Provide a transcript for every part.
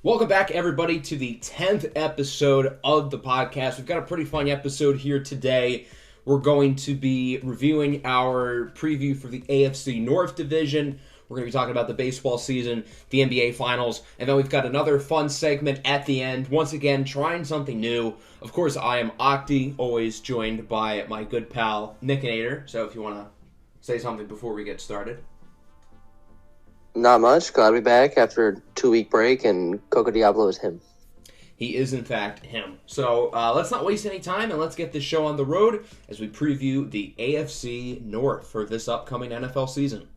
Welcome back, everybody, to the 10th episode of the podcast. We've got a pretty fun episode here today. We're going to be reviewing our preview for the AFC North Division. We're going to be talking about the baseball season, the NBA Finals, and then we've got another fun segment at the end. Once again, trying something new. Of course, I am Octi, always joined by my good pal, Nickinator. So if you want to say something before we get started. Not much. Glad to be back after a 2-week break, and Coco Diablo is him. He is, in fact, him. So let's not waste any time, and let's get this show on the road as we preview the AFC North for this upcoming NFL season.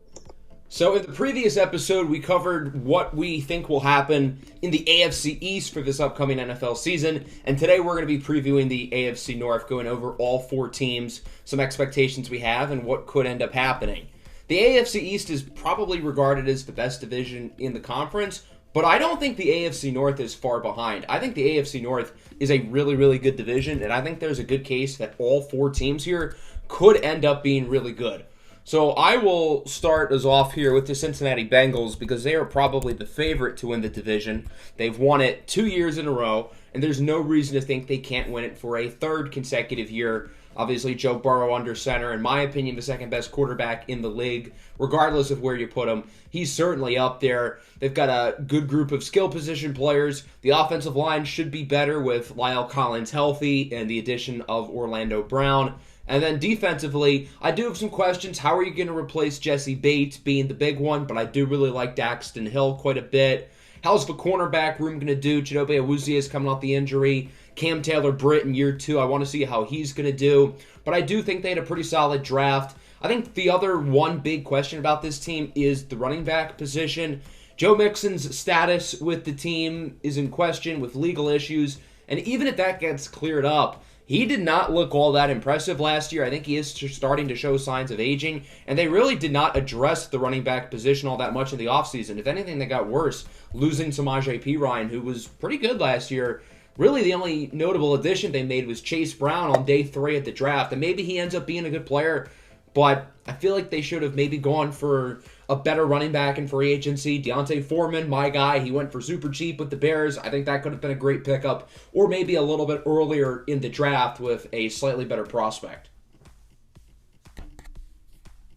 So in the previous episode, we covered what we think will happen in the AFC East for this upcoming NFL season, and today we're going to be previewing the AFC North, going over all four teams, some expectations we have, and what could end up happening. The AFC East is probably regarded as the best division in the conference, but I don't think the AFC North is far behind. I think the AFC North is a really, really good division, and I think there's a good case that all four teams here could end up being really good. So I will start us off here with the Cincinnati Bengals because they are probably the favorite to win the division. They've won it 2 years in a row, and there's no reason to think they can't win it for a third consecutive year. Obviously, Joe Burrow under center, in my opinion, the second best quarterback in the league, regardless of where you put him. He's certainly up there. They've got a good group of skill position players. The offensive line should be better with Lyle Collins healthy and the addition of Orlando Brown. And then defensively, I do have some questions. How are you going to replace Jesse Bates being the big one? But I do really like Daxton Hill quite a bit. How's the cornerback room going to do? Chidobe Awuzie is coming off the injury. Cam Taylor-Britt in year 2, I want to see how he's going to do. But I do think they had a pretty solid draft. I think the other one big question about this team is the running back position. Joe Mixon's status with the team is in question with legal issues. And even if that gets cleared up, he did not look all that impressive last year. I think he is starting to show signs of aging. And they really did not address the running back position all that much in the offseason. If anything, they got worse, losing Samaje Perine, who was pretty good last year. Really, the only notable addition they made was Chase Brown on day 3 at the draft. And maybe he ends up being a good player, but I feel like they should have maybe gone for a better running back in free agency. Deontay Foreman, my guy, he went for super cheap with the Bears. I think that could have been a great pickup. Or maybe a little bit earlier in the draft with a slightly better prospect.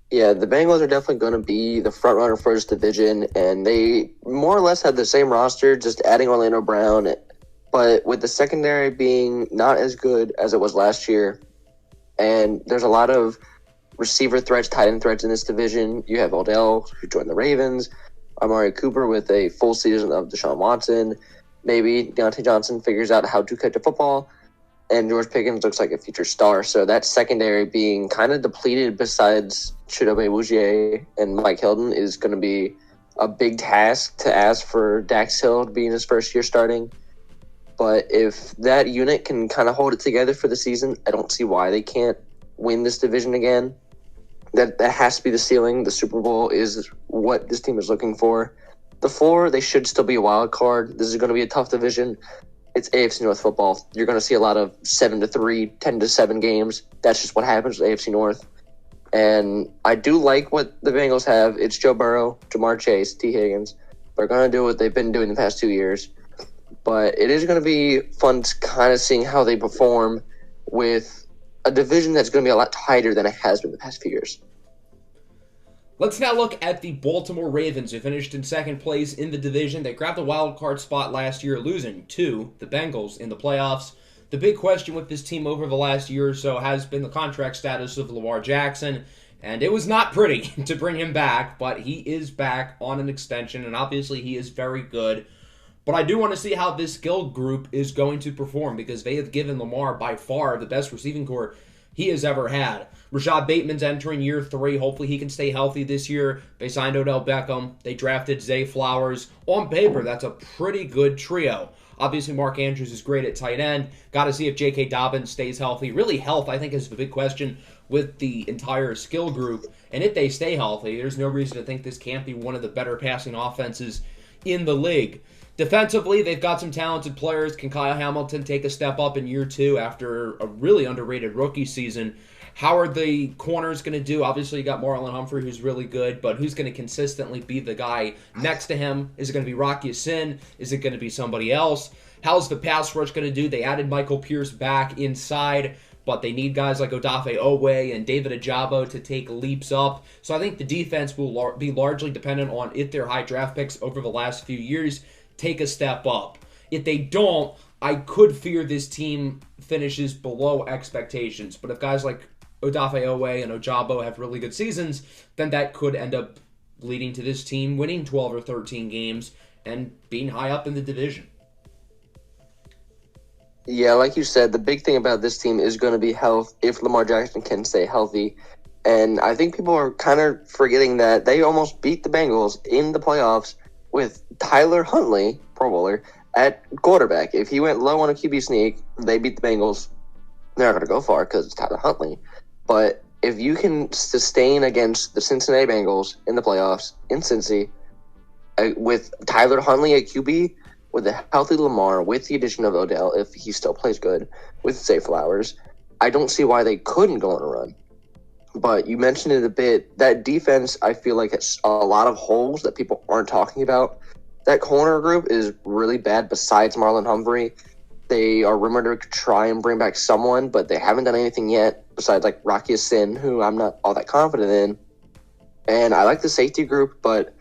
Yeah, the Bengals are definitely going to be the front runner for this division, and they more or less had the same roster, just adding Orlando Brown. But with the secondary being not as good as it was last year, and there's a lot of receiver threats, tight end threats in this division. You have Odell, who joined the Ravens, Amari Cooper with a full season of Deshaun Watson. Maybe Deontay Johnson figures out how to catch a football, and George Pickens looks like a future star. So that secondary being kind of depleted besides Chidobe Awuzie and Mike Hilton is going to be a big task to ask for Dax Hill to be in his first year starting. But if that unit can kind of hold it together for the season, I don't see why they can't win this division again. That has to be the ceiling. The Super Bowl is what this team is looking for. The floor, they should still be a wild card. This is going to be a tough division. It's AFC North football. You're going to see a lot of 7-3, 10-7 games. That's just what happens with AFC North. And I do like what the Bengals have. It's Joe Burrow, Jamar Chase, T. Higgins. They're going to do what they've been doing the past 2 years. But it is going to be fun to kind of seeing how they perform with a division that's going to be a lot tighter than it has been the past few years. Let's now look at the Baltimore Ravens, who finished in second place in the division. They grabbed a wild card spot last year, losing to the Bengals in the playoffs. The big question with this team over the last year or so has been the contract status of Lamar Jackson, and it was not pretty to bring him back, but he is back on an extension, and obviously he is very good. But I do want to see how this skill group is going to perform because they have given Lamar by far the best receiving core he has ever had. Rashad Bateman's entering year 3. Hopefully he can stay healthy this year. They signed Odell Beckham. They drafted Zay Flowers. On paper, that's a pretty good trio. Obviously, Mark Andrews is great at tight end. Got to see if J.K. Dobbins stays healthy. Really, health, I think, is the big question with the entire skill group. And if they stay healthy, there's no reason to think this can't be one of the better passing offenses in the league. Defensively, they've got some talented players. Can Kyle Hamilton take a step up in year 2 after a really underrated rookie season? How are the corners going to do? Obviously, you got Marlon Humphrey, who's really good, but who's going to consistently be the guy next to him? Is it going to be Rocky Sin? Is it going to be somebody else? How's the pass rush going to do? They added Michael Pierce back inside, but they need guys like Odafe Oweh and David Ajabo to take leaps up. So I think the defense will be largely dependent on if their high draft picks over the last few years take a step up. If they don't, I could fear this team finishes below expectations. But if guys like Odafe Oweh and Ojabo have really good seasons, then that could end up leading to this team winning 12 or 13 games and being high up in the division. Yeah, like you said, the big thing about this team is going to be health, if Lamar Jackson can stay healthy. And I think people are kind of forgetting that they almost beat the Bengals in the playoffs with Tyler Huntley, Pro Bowler, at quarterback. If he went low on a QB sneak, they beat the Bengals. They're not going to go far because it's Tyler Huntley. But if you can sustain against the Cincinnati Bengals in the playoffs in Cincy with Tyler Huntley at QB, with a healthy Lamar, with the addition of Odell, if he still plays good, with Zay Flowers, I don't see why they couldn't go on a run. But you mentioned it a bit. That defense, I feel like it's a lot of holes that people aren't talking about. That corner group is really bad besides Marlon Humphrey. They are rumored to try and bring back someone, but they haven't done anything yet besides like Rocky Sin, who I'm not all that confident in. And I like the safety group, but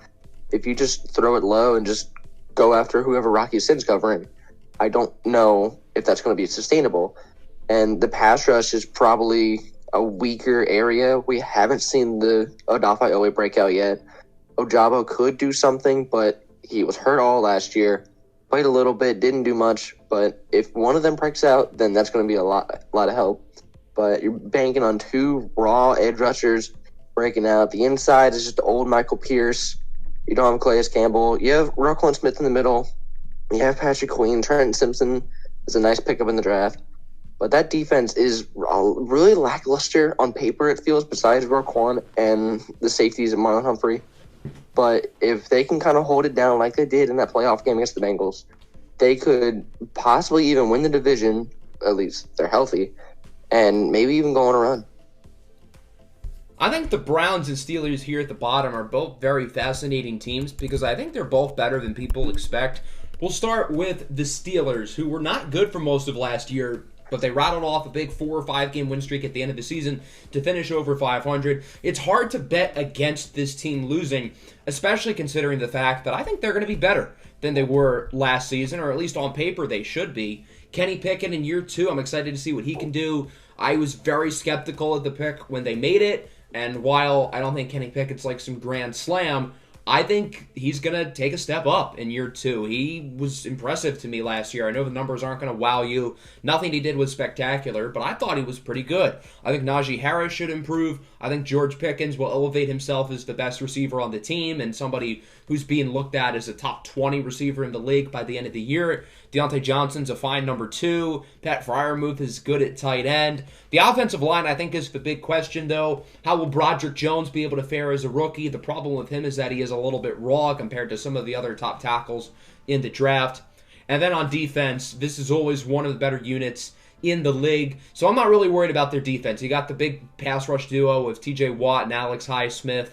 if you just throw it low and just go after whoever Rocky Sin's covering, I don't know if that's going to be sustainable. And the pass rush is probably a weaker area. We haven't seen the Odafe Oweh breakout yet. Ojabo could do something, but he was hurt all last year. Played a little bit, didn't do much. But if one of them breaks out, then that's going to be a lot of help. But you're banking on two raw edge rushers breaking out. The inside is just old Michael Pierce. You don't have Calais Campbell. You have Roquan Smith in the middle. You have Patrick Queen. Trenton Simpson is a nice pickup in the draft. But that defense is really lackluster on paper, it feels, besides Roquan and the safeties of Marlon Humphrey. But if they can kind of hold it down like they did in that playoff game against the Bengals, they could possibly even win the division, at least they're healthy, and maybe even go on a run. I think the Browns and Steelers here at the bottom are both very fascinating teams because I think they're both better than people expect. We'll start with the Steelers, who were not good for most of last year, but they rattled off a big 4 or 5 game win streak at the end of the season to finish over 500. It's hard to bet against this team losing, especially considering the fact that I think they're going to be better than they were last season, or at least on paper they should be. Kenny Pickett in year 2, I'm excited to see what he can do. I was very skeptical of the pick when they made it, and while I don't think Kenny Pickett's like some grand slam, I think he's going to take a step up in year 2. He was impressive to me last year. I know the numbers aren't going to wow you. Nothing he did was spectacular, but I thought he was pretty good. I think Najee Harris should improve. I think George Pickens will elevate himself as the best receiver on the team and somebody who's being looked at as a top 20 receiver in the league by the end of the year. Deontay Johnson's a fine number 2. Pat Freiermuth is good at tight end. The offensive line, I think, is the big question, though. How will Broderick Jones be able to fare as a rookie? The problem with him is that he is a little bit raw compared to some of the other top tackles in the draft. And then on defense, this is always one of the better units in the league. So I'm not really worried about their defense. You got the big pass rush duo of TJ Watt and Alex Highsmith.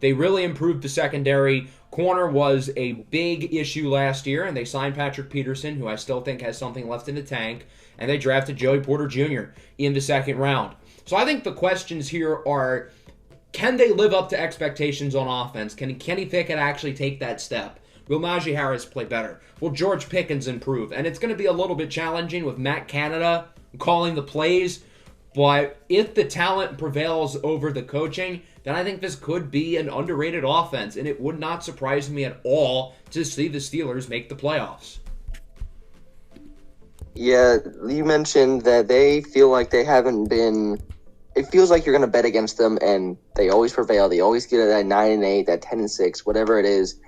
They really improved the secondary. Corner was a big issue last year, and they signed Patrick Peterson, who I still think has something left in the tank, and they drafted Joey Porter Jr. in the second round. So I think the questions here are, can they live up to expectations on offense? Can Kenny Pickett actually take that step? Will Najee Harris play better? Will George Pickens improve? And it's going to be a little bit challenging with Matt Canada calling the plays, but if the talent prevails over the coaching, then I think this could be an underrated offense, and it would not surprise me at all to see the Steelers make the playoffs. Yeah, you mentioned that they feel like they haven't been – it feels like you're going to bet against them, and they always prevail. They always get that 9-8, that 10-6, whatever it is,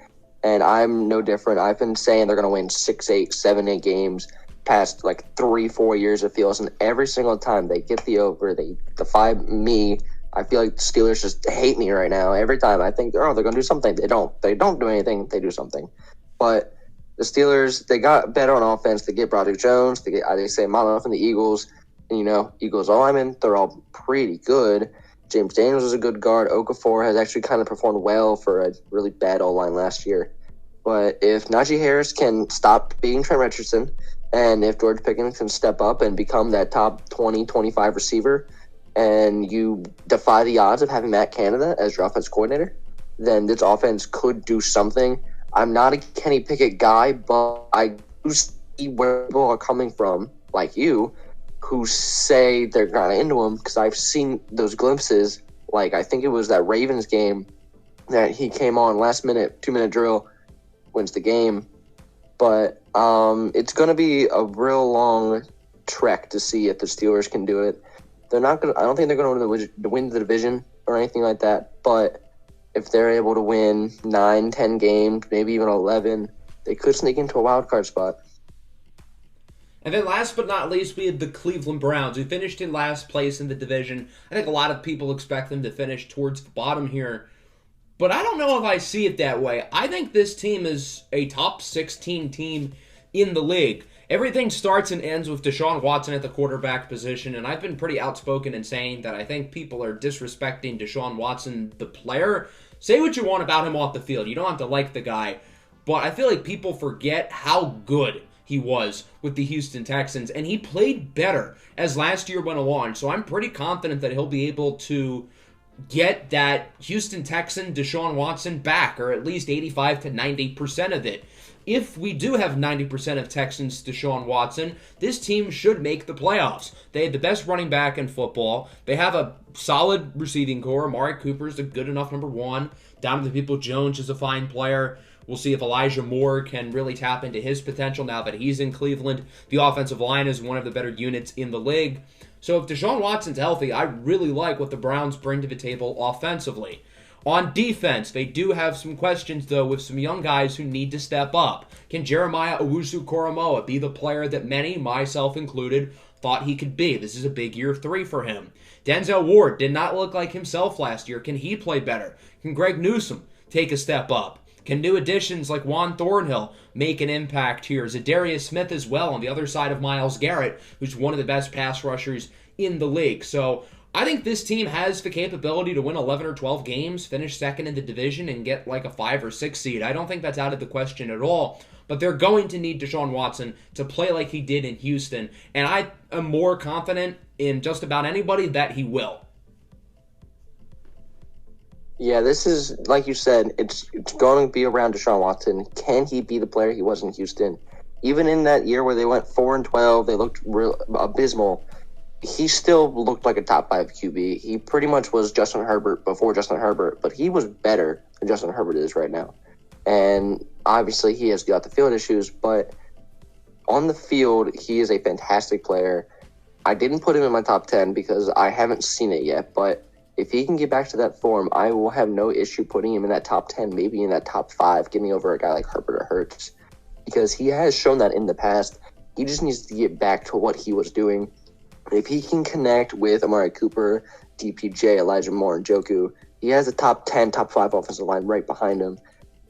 and I'm no different. I've been saying they're going to win 6-8, 7-8 games past like 3-4 years, it feels, and every single time they get the over, they defy me. I feel like the Steelers just hate me right now. Every time I think, oh, they're going to do something. They don't. They don't do anything. They do something. But the Steelers, they got better on offense. They get Broderick Jones. They say Milo from the Eagles. Eagles linemen, they're all pretty good. James Daniels is a good guard. Okafor has actually kind of performed well for a really bad O-line last year. But if Najee Harris can stop being Trent Richardson, and if George Pickens can step up and become that top 20, 25 receiver, and you defy the odds of having Matt Canada as your offense coordinator, then this offense could do something. I'm not a Kenny Pickett guy, but I do see where people are coming from, like you, who say they're kind of into him, because I've seen those glimpses. Like, I think it was that Ravens game that he came on last minute, 2-minute drill, wins the game. But it's going to be a real long trek to see if the Steelers can do it. They're not going. I don't think they're going to win the division or anything like that. But if they're able to win 9, 10 games, maybe even 11, they could sneak into a wild card spot. And then last but not least, we had the Cleveland Browns, who finished in last place in the division. I think a lot of people expect them to finish towards the bottom here. But I don't know if I see it that way. I think this team is a top 16 team in the league. Everything starts and ends with Deshaun Watson at the quarterback position, and I've been pretty outspoken in saying that I think people are disrespecting Deshaun Watson, the player. Say what you want about him off the field. You don't have to like the guy. But I feel like people forget how good he was with the Houston Texans, and he played better as last year went along. So I'm pretty confident that he'll be able to get that Houston Texan Deshaun Watson back, or at least 85 to 90% of it. If we do have 90% of Texans Deshaun Watson, this team should make the playoffs. They had the best running back in football. They have a solid receiving core. Amari Cooper's a good enough number one. Donovan Peoples-Jones is a fine player. We'll see if Elijah Moore can really tap into his potential now that he's in Cleveland. The offensive line is one of the better units in the league. So if Deshaun Watson's healthy, I really like what the Browns bring to the table offensively. On defense, they do have some questions, though, with some young guys who need to step up. Can Jeremiah Owusu-Koramoah be the player that many, myself included, thought he could be? This is a big year 3 for him. Denzel Ward did not look like himself last year. Can he play better? Can Greg Newsome take a step up? Can new additions like Juan Thornhill make an impact here? Zadarius Smith as well on the other side of Myles Garrett, who's one of the best pass rushers in the league. So I think this team has the capability to win 11 or 12 games, finish second in the division, and get like a 5 or 6 seed. I don't think that's out of the question at all. But they're going to need Deshaun Watson to play like he did in Houston. And I am more confident in just about anybody that he will. Yeah, this is, like you said, it's going to be around Deshaun Watson. Can he be the player he was in Houston? Even in that year where they went 4-12, they looked real abysmal. He still looked like a top 5 QB. He pretty much was Justin Herbert before Justin Herbert, but he was better than Justin Herbert is right now. And obviously he has got the field issues, but on the field, he is a fantastic player. I didn't put him in my top 10 because I haven't seen it yet, but if he can get back to that form, I will have no issue putting him in that top 10, maybe in that top 5, getting over a guy like Herbert or Hurts, because he has shown that in the past. He just needs to get back to what he was doing. If he can connect with Amari Cooper, DPJ, Elijah Moore, and Njoku, he has a top 10, top 5 offensive line right behind him.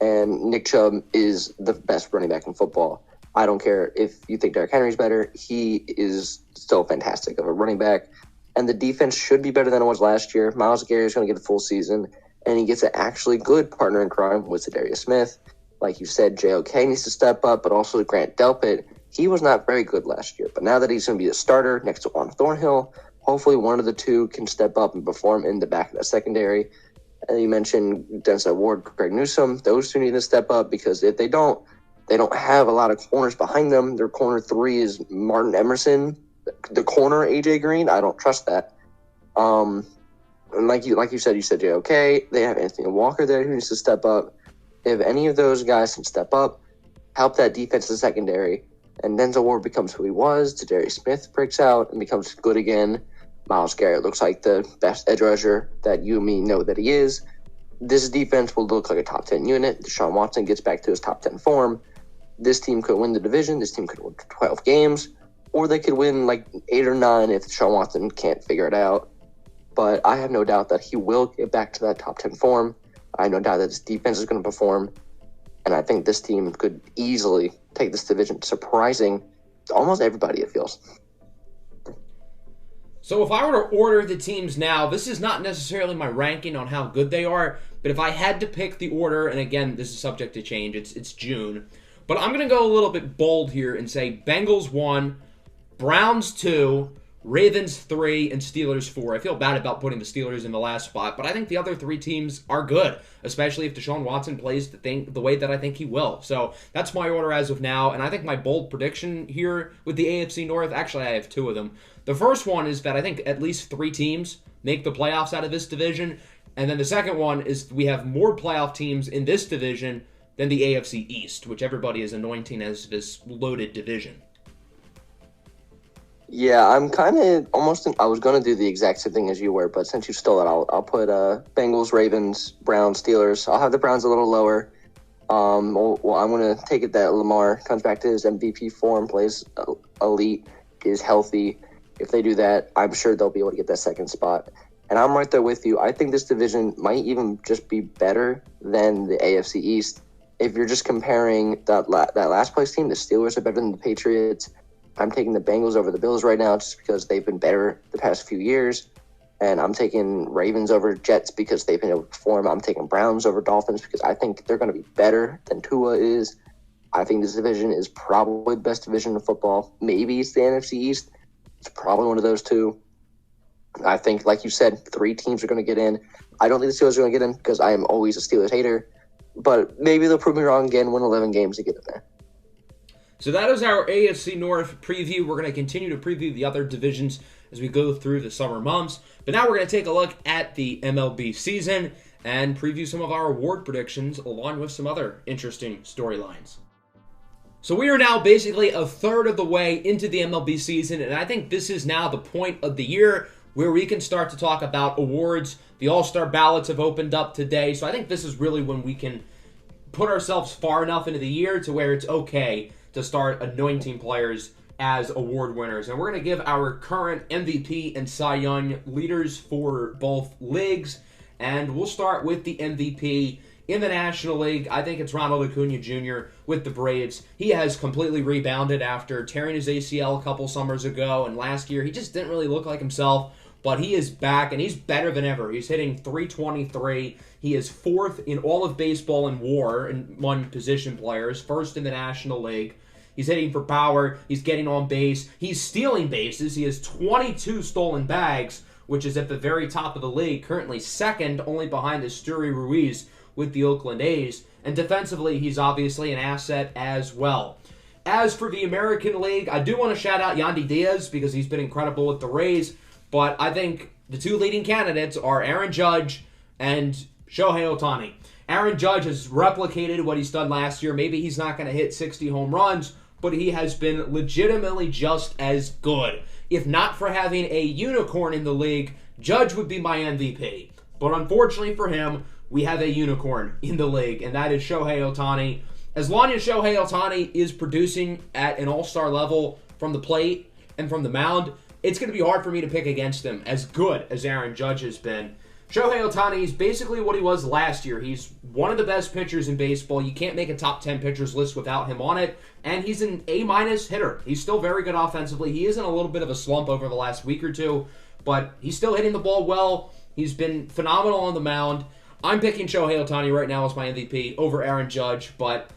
And Nick Chubb is the best running back in football. I don't care if you think Derrick Henry's better. He is still fantastic of a running back. And the defense should be better than it was last year. Myles Garrett is going to get a full season, and he gets an actually good partner in crime with Zadarius Smith. Like you said, JOK needs to step up, but also Grant Delpit. He was not very good last year, but now that he's going to be a starter next to Juan Thornhill, hopefully one of the two can step up and perform in the back of the secondary. And you mentioned Denzel Ward, Greg Newsome. Those two need to step up, because if they don't have a lot of corners behind them. Their corner 3 is Martin Emerson. The corner, AJ Green, I don't trust that. And like you said JOK. They have Anthony Walker there who needs to step up. If any of those guys can step up, help that defensive secondary, and Denzel Ward becomes who he was, Zadarius Smith breaks out and becomes good again, Myles Garrett looks like the best edge rusher that you and me know that he is, this defense will look like a top 10 unit. Deshaun Watson gets back to his top 10 form. This team could win the division. This team could win 12 games. Or they could win like 8 or 9 if Deshaun Watson can't figure it out. But I have no doubt that he will get back to that top 10 form. I have no doubt that his defense is going to perform. And I think this team could easily take this division, surprising to almost everybody, it feels. So if I were to order the teams now, this is not necessarily my ranking on how good they are, but if I had to pick the order, and again, this is subject to change, it's June, but I'm going to go a little bit bold here and say Bengals 1, Browns 2, Ravens 3, and Steelers 4. I feel bad about putting the Steelers in the last spot, but I think the other three teams are good, especially if Deshaun Watson plays the way that I think he will. So that's my order as of now, and I think my bold prediction here with the AFC North, actually I have two of them. The first one is that I think at least three teams make the playoffs out of this division, and then the second one is we have more playoff teams in this division than the AFC East, which everybody is anointing as this loaded division. Yeah, I'm kind of I was going to do the exact same thing as you were, but since you stole it, I'll put Bengals, Ravens, Browns, Steelers. I'll have the Browns a little lower. I'm going to take it that Lamar comes back to his MVP form, plays elite, is healthy. If they do that, I'm sure they'll be able to get that second spot. And I'm right there with you. I think this division might even just be better than the AFC East. If you're just comparing that last place team, the Steelers are better than the Patriots. I'm taking the Bengals over the Bills right now just because they've been better the past few years. And I'm taking Ravens over Jets because they've been able to perform. I'm taking Browns over Dolphins because I think they're going to be better than Tua is. I think this division is probably the best division in football. Maybe it's the NFC East. It's probably one of those two. I think, like you said, three teams are going to get in. I don't think the Steelers are going to get in because I am always a Steelers hater. But maybe they'll prove me wrong again, win 11 games to get in there. So that is our AFC North preview. We're going to continue to preview the other divisions as we go through the summer months. But now we're going to take a look at the MLB season and preview some of our award predictions along with some other interesting storylines. So we are now basically a third of the way into the MLB season, and I think this is now the point of the year where we can start to talk about awards. The All-Star ballots have opened up today, so I think this is really when we can put ourselves far enough into the year to where it's okay to start anointing players as award winners. And we're going to give our current MVP and Cy Young leaders for both leagues, and we'll start with the MVP. In the National League, I think it's Ronald Acuna Jr. with the Braves. He has completely rebounded after tearing his ACL a couple summers ago, and last year he just didn't really look like himself, but he is back, and he's better than ever. He's hitting .323. He is fourth in all of baseball in WAR among position players, first in the National League. He's hitting for power. He's getting on base. He's stealing bases. He has 22 stolen bags, which is at the very top of the league, currently second only behind Esteury Ruiz with the Oakland A's, and defensively, he's obviously an asset as well. As for the American League, I do want to shout out Yandy Diaz because he's been incredible with the Rays, but I think the two leading candidates are Aaron Judge and Shohei Ohtani. Aaron Judge has replicated what he's done last year. Maybe he's not going to hit 60 home runs, but he has been legitimately just as good. If not for having a unicorn in the league, Judge would be my MVP. But unfortunately for him, we have a unicorn in the league, and that is Shohei Ohtani. As long as Shohei Ohtani is producing at an all-star level from the plate and from the mound, it's going to be hard for me to pick against him, as good as Aaron Judge has been. Shohei Ohtani is basically what he was last year. He's one of the best pitchers in baseball. You can't make a top 10 pitchers list without him on it, and he's an A-minus hitter. He's still very good offensively. He is in a little bit of a slump over the last week or two, but he's still hitting the ball well. He's been phenomenal on the mound. I'm picking Shohei Ohtani right now as my MVP over Aaron Judge, but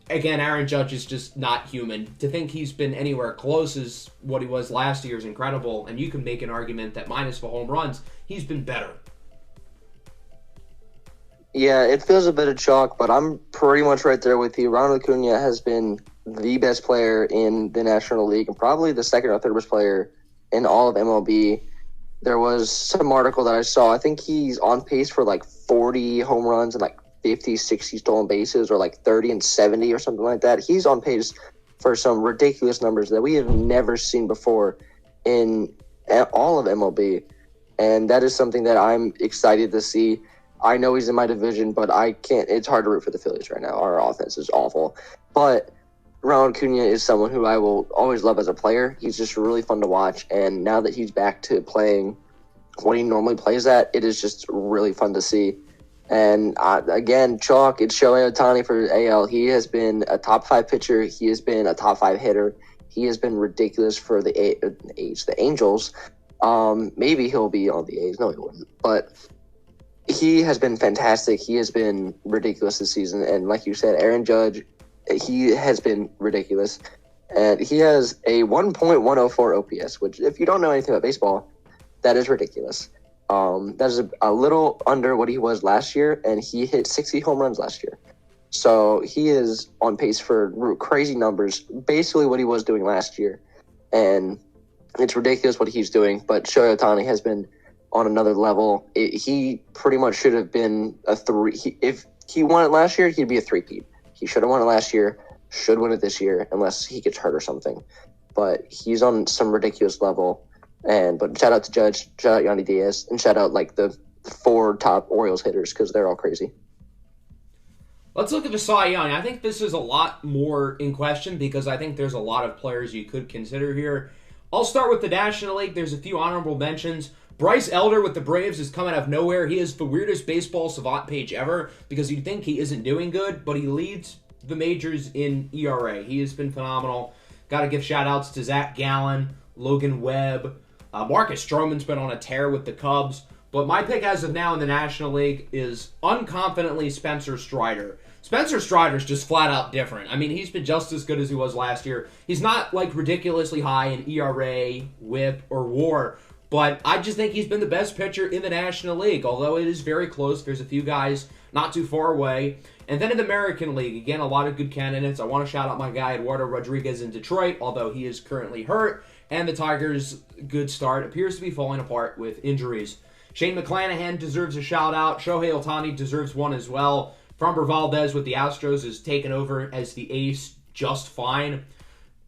again, Aaron Judge is just not human. To think he's been anywhere close as what he was last year is incredible, and you can make an argument that minus the home runs, he's been better. Yeah, it feels a bit of chalk, but I'm pretty much right there with you. Ronald Acuna has been the best player in the National League and probably the second or third best player in all of MLB. There was some article that I saw. I think he's on pace for like 40 home runs and like 50, 60 stolen bases, or like 30 and 70 or something like that. He's on pace for some ridiculous numbers that we have never seen before in all of MLB. And that is something that I'm excited to see. I know he's in my division, but I can't. It's hard to root for the Phillies right now. Our offense is awful. But Ronald Acuna is someone who I will always love as a player. He's just really fun to watch. And now that he's back to playing what he normally plays at, it is just really fun to see. And again, chalk, it's Shohei Ohtani for AL. He has been a top 5 pitcher. He has been a top 5 hitter. He has been ridiculous for the Angels. Maybe he'll be on the A's. No, he wouldn't. But he has been fantastic. He has been ridiculous this season. And like you said, Aaron Judge, he has been ridiculous. And he has a 1.104 OPS, which, if you don't know anything about baseball, that is ridiculous. That is a little under what he was last year, and he hit 60 home runs last year. So he is on pace for crazy numbers, basically what he was doing last year. And it's ridiculous what he's doing, but Shohei Ohtani has been on another level. He pretty much should have been a three. If he won it last year, he'd be a three-peat. He should have won it last year, should win it this year, unless he gets hurt or something. But he's on some ridiculous level. But shout out to Judge, shout out Yandy Diaz, and shout out like the 4 top Orioles hitters because they're all crazy. Let's look at the Cy Young. I think this is a lot more in question because I think there's a lot of players you could consider here. I'll start with the National League. There's a few honorable mentions. Bryce Elder with the Braves is coming out of nowhere. He is the weirdest baseball savant page ever because you'd think he isn't doing good, but he leads the majors in ERA. He has been phenomenal. Got to give shout-outs to Zach Gallen, Logan Webb. Marcus Stroman's been on a tear with the Cubs. But my pick as of now in the National League is unconfidently Spencer Strider. Spencer Strider's just flat out different. I mean, he's been just as good as he was last year. He's not like ridiculously high in ERA, WHIP, or WAR, but I just think he's been the best pitcher in the National League, although it is very close. There's a few guys not too far away. And then in the American League, again, a lot of good candidates. I want to shout out my guy Eduardo Rodriguez in Detroit, although he is currently hurt. And the Tigers' good start appears to be falling apart with injuries. Shane McClanahan deserves a shout-out. Shohei Ohtani deserves one as well. Framber Valdez with the Astros is taken over as the ace just fine.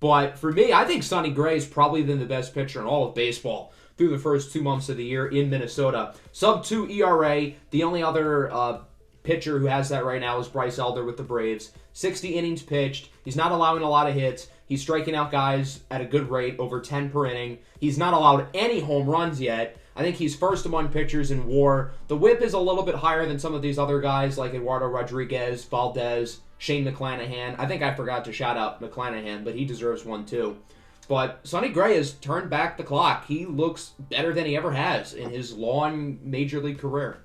But for me, I think Sonny Gray has probably been the best pitcher in all of baseball through the first 2 months of the year in Minnesota. Sub-2 ERA. The only other pitcher who has that right now is Bryce Elder with the Braves. 60 innings pitched. He's not allowing a lot of hits. He's striking out guys at a good rate, over 10 per inning. He's not allowed any home runs yet. I think he's first among pitchers in WAR. The WHIP is a little bit higher than some of these other guys like Eduardo Rodriguez, Valdez, Shane McClanahan. I think I forgot to shout out McClanahan, but he deserves one too. But Sonny Gray has turned back the clock. He looks better than he ever has in his long Major League career.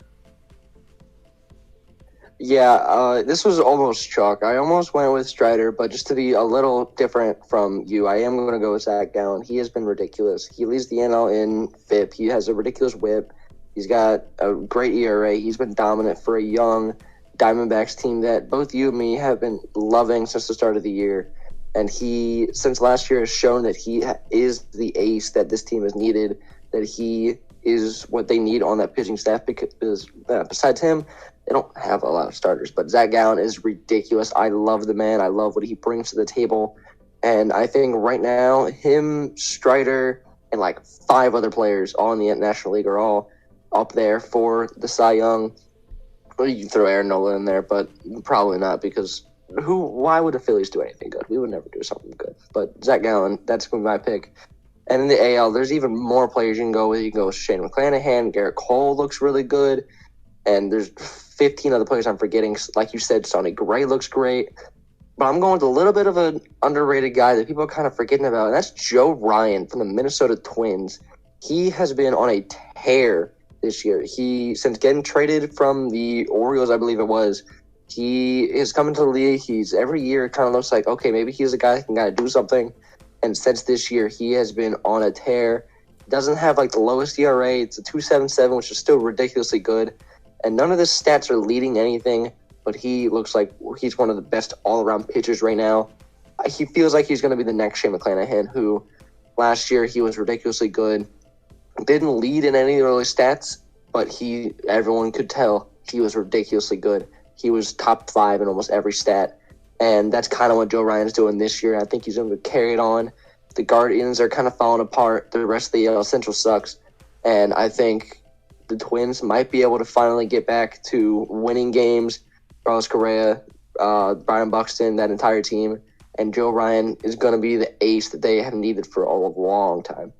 Yeah, this was almost chalk. I almost went with Strider, but just to be a little different from you, I am going to go with Zach Gallen. He has been ridiculous. He leads the NL in FIP. He has a ridiculous whip. He's got a great ERA. He's been dominant for a young Diamondbacks team that both you and me have been loving since the start of the year. And he, since last year, has shown that he is the ace that this team has needed, that he is what they need on that pitching staff because besides him, they don't have a lot of starters, but Zach Gallen is ridiculous. I love the man. I love what he brings to the table. And I think right now, him, Strider, and like 5 other players all in the National League are all up there for the Cy Young. Well, you can throw Aaron Nola in there, but probably not because why would the Phillies do anything good? We would never do something good. But Zach Gallen, that's going to be my pick. And in the AL, there's even more players you can go with. You can go with Shane McClanahan. Garrett Cole looks really good. And there's 15 other players I'm forgetting. Like you said, Sonny Gray looks great. But I'm going with a little bit of an underrated guy that people are kind of forgetting about, and that's Joe Ryan from the Minnesota Twins. He has been on a tear this year. Since getting traded from the Orioles, I believe it was, he is coming to the league. He's every year it kind of looks like, okay, maybe he's a guy that can kind of do something. And since this year, he has been on a tear. Doesn't have like the lowest ERA. It's a 2.77, which is still ridiculously good. And none of his stats are leading anything, but he looks like he's one of the best all-around pitchers right now. He feels like he's going to be the next Shane McClanahan, who last year he was ridiculously good. Didn't lead in any early stats, but everyone could tell he was ridiculously good. He was top 5 in almost every stat, and that's kind of what Joe Ryan's doing this year. I think he's going to carry it on. The Guardians are kind of falling apart. The rest of the Central sucks, and I think the Twins might be able to finally get back to winning games. Carlos Correa, Brian Buxton, that entire team, and Joe Ryan is going to be the ace that they have needed for a long time.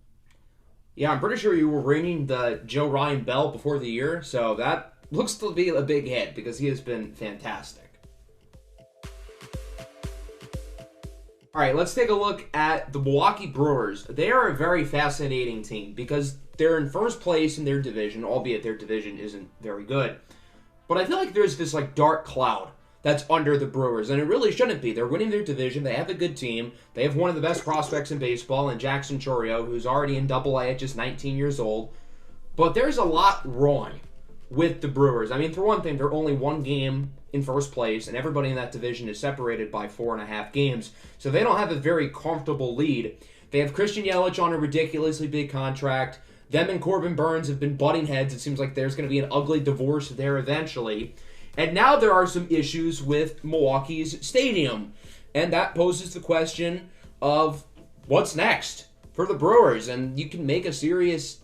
Yeah, I'm pretty sure you were ringing the Joe Ryan bell before the year, so that looks to be a big hit because he has been fantastic. All right, let's take a look at the Milwaukee Brewers. They are a very fascinating team because they're in first place in their division, albeit their division isn't very good. But I feel like there's this dark cloud that's under the Brewers, and it really shouldn't be. They're winning their division. They have a good team. They have one of the best prospects in baseball in Jackson Chourio, who's already in Double-A at just 19 years old. But there's a lot wrong with the Brewers. I mean, for one thing, they're only one game in first place, and everybody in that division is separated by 4.5 games. So they don't have a very comfortable lead. They have Christian Yelich on a ridiculously big contract. Them and Corbin Burns have been butting heads. It seems like there's going to be an ugly divorce there eventually. And now there are some issues with Milwaukee's stadium. And that poses the question of what's next for the Brewers. And you can make a serious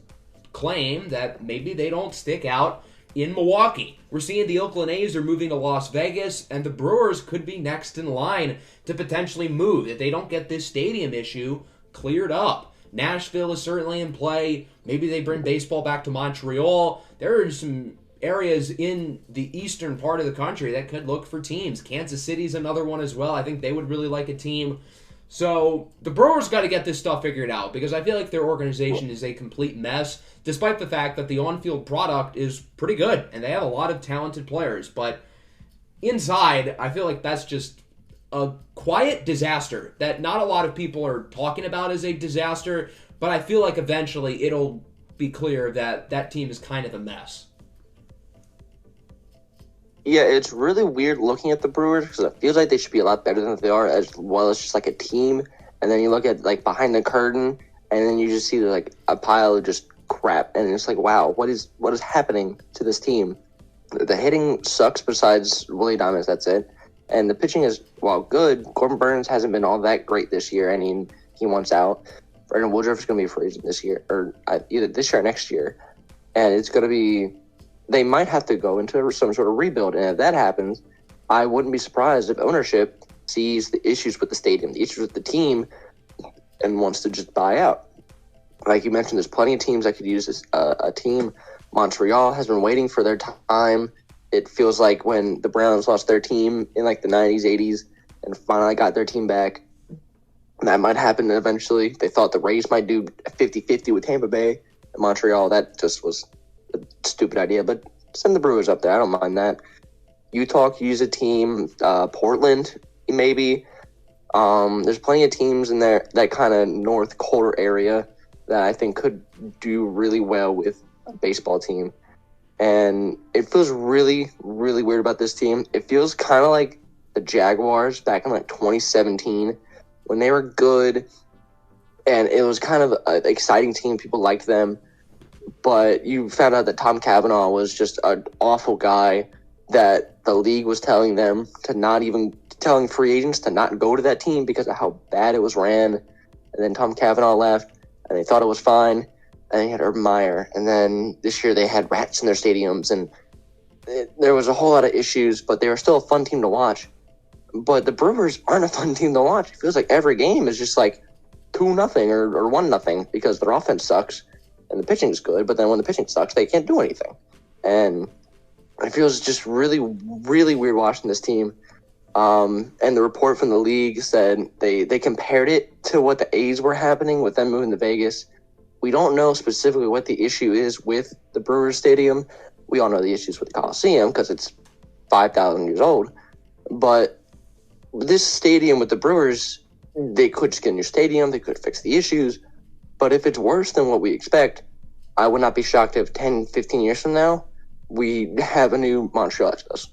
claim that maybe they don't stick out in Milwaukee. We're seeing the Oakland A's are moving to Las Vegas, and the Brewers could be next in line to potentially move if they don't get this stadium issue cleared up. Nashville is certainly in play. Maybe they bring baseball back to Montreal. There are some areas in the eastern part of the country that could look for teams. Kansas City's another one as well. I think they would really like a team. So the Brewers got to get this stuff figured out because I feel like their organization is a complete mess, despite the fact that the on-field product is pretty good and they have a lot of talented players. But inside, I feel like that's just a quiet disaster that not a lot of people are talking about as a disaster, but I feel like eventually it'll be clear that that team is kind of a mess. Yeah, it's really weird looking at the Brewers because it feels like they should be a lot better than they are, as well as just like a team. And then you look at like behind the curtain, and then you just see like a pile of just crap, and it's like, wow, what is happening to this team? The hitting sucks. Besides Willie Diamonds, that's it. And the pitching is, while good, Corbin Burns hasn't been all that great this year. I mean, he wants out. Brandon Woodruff is going to be a free agent this year, or either this year or next year, and it's going to be. They might have to go into some sort of rebuild. And if that happens, I wouldn't be surprised if ownership sees the issues with the stadium, the issues with the team, and wants to just buy out. Like you mentioned, there's plenty of teams that could use this, a team. Montreal has been waiting for their time. It feels like when the Browns lost their team in like the 90s, 80s, and finally got their team back, that might happen eventually. They thought the Rays might do 50-50 with Tampa Bay and Montreal. That just was a stupid idea, but send the Brewers up there. I don't mind that. Utah could use a team. Portland, maybe. There's plenty of teams in there, that kind of north colder area, that I think could do really well with a baseball team. And it feels really, really weird about this team. It feels kind of like the Jaguars back in like 2017 when they were good, and it was kind of an exciting team. People liked them. But you found out that Tom Cavanaugh was just an awful guy, that the league was telling them to not even telling free agents to not go to that team because of how bad it was ran. And then Tom Cavanaugh left, and they thought it was fine. And they had Urban Meyer. And then this year they had rats in their stadiums, and there was a whole lot of issues, but they were still a fun team to watch. But the Brewers aren't a fun team to watch. It feels like every game is just like 2-0 or 1-0 because their offense sucks. And the pitching's good, but then when the pitching sucks, they can't do anything. And it feels just really, really weird watching this team. And the report from the league said they compared it to what the A's were happening with them moving to Vegas. We don't know specifically what the issue is with the Brewers Stadium. We all know the issues with the Coliseum because it's 5,000 years old. But this stadium with the Brewers, they could just get a new stadium. They could fix the issues. But if it's worse than what we expect, I would not be shocked if 10, 15 years from now, we have a new Montreal Expos.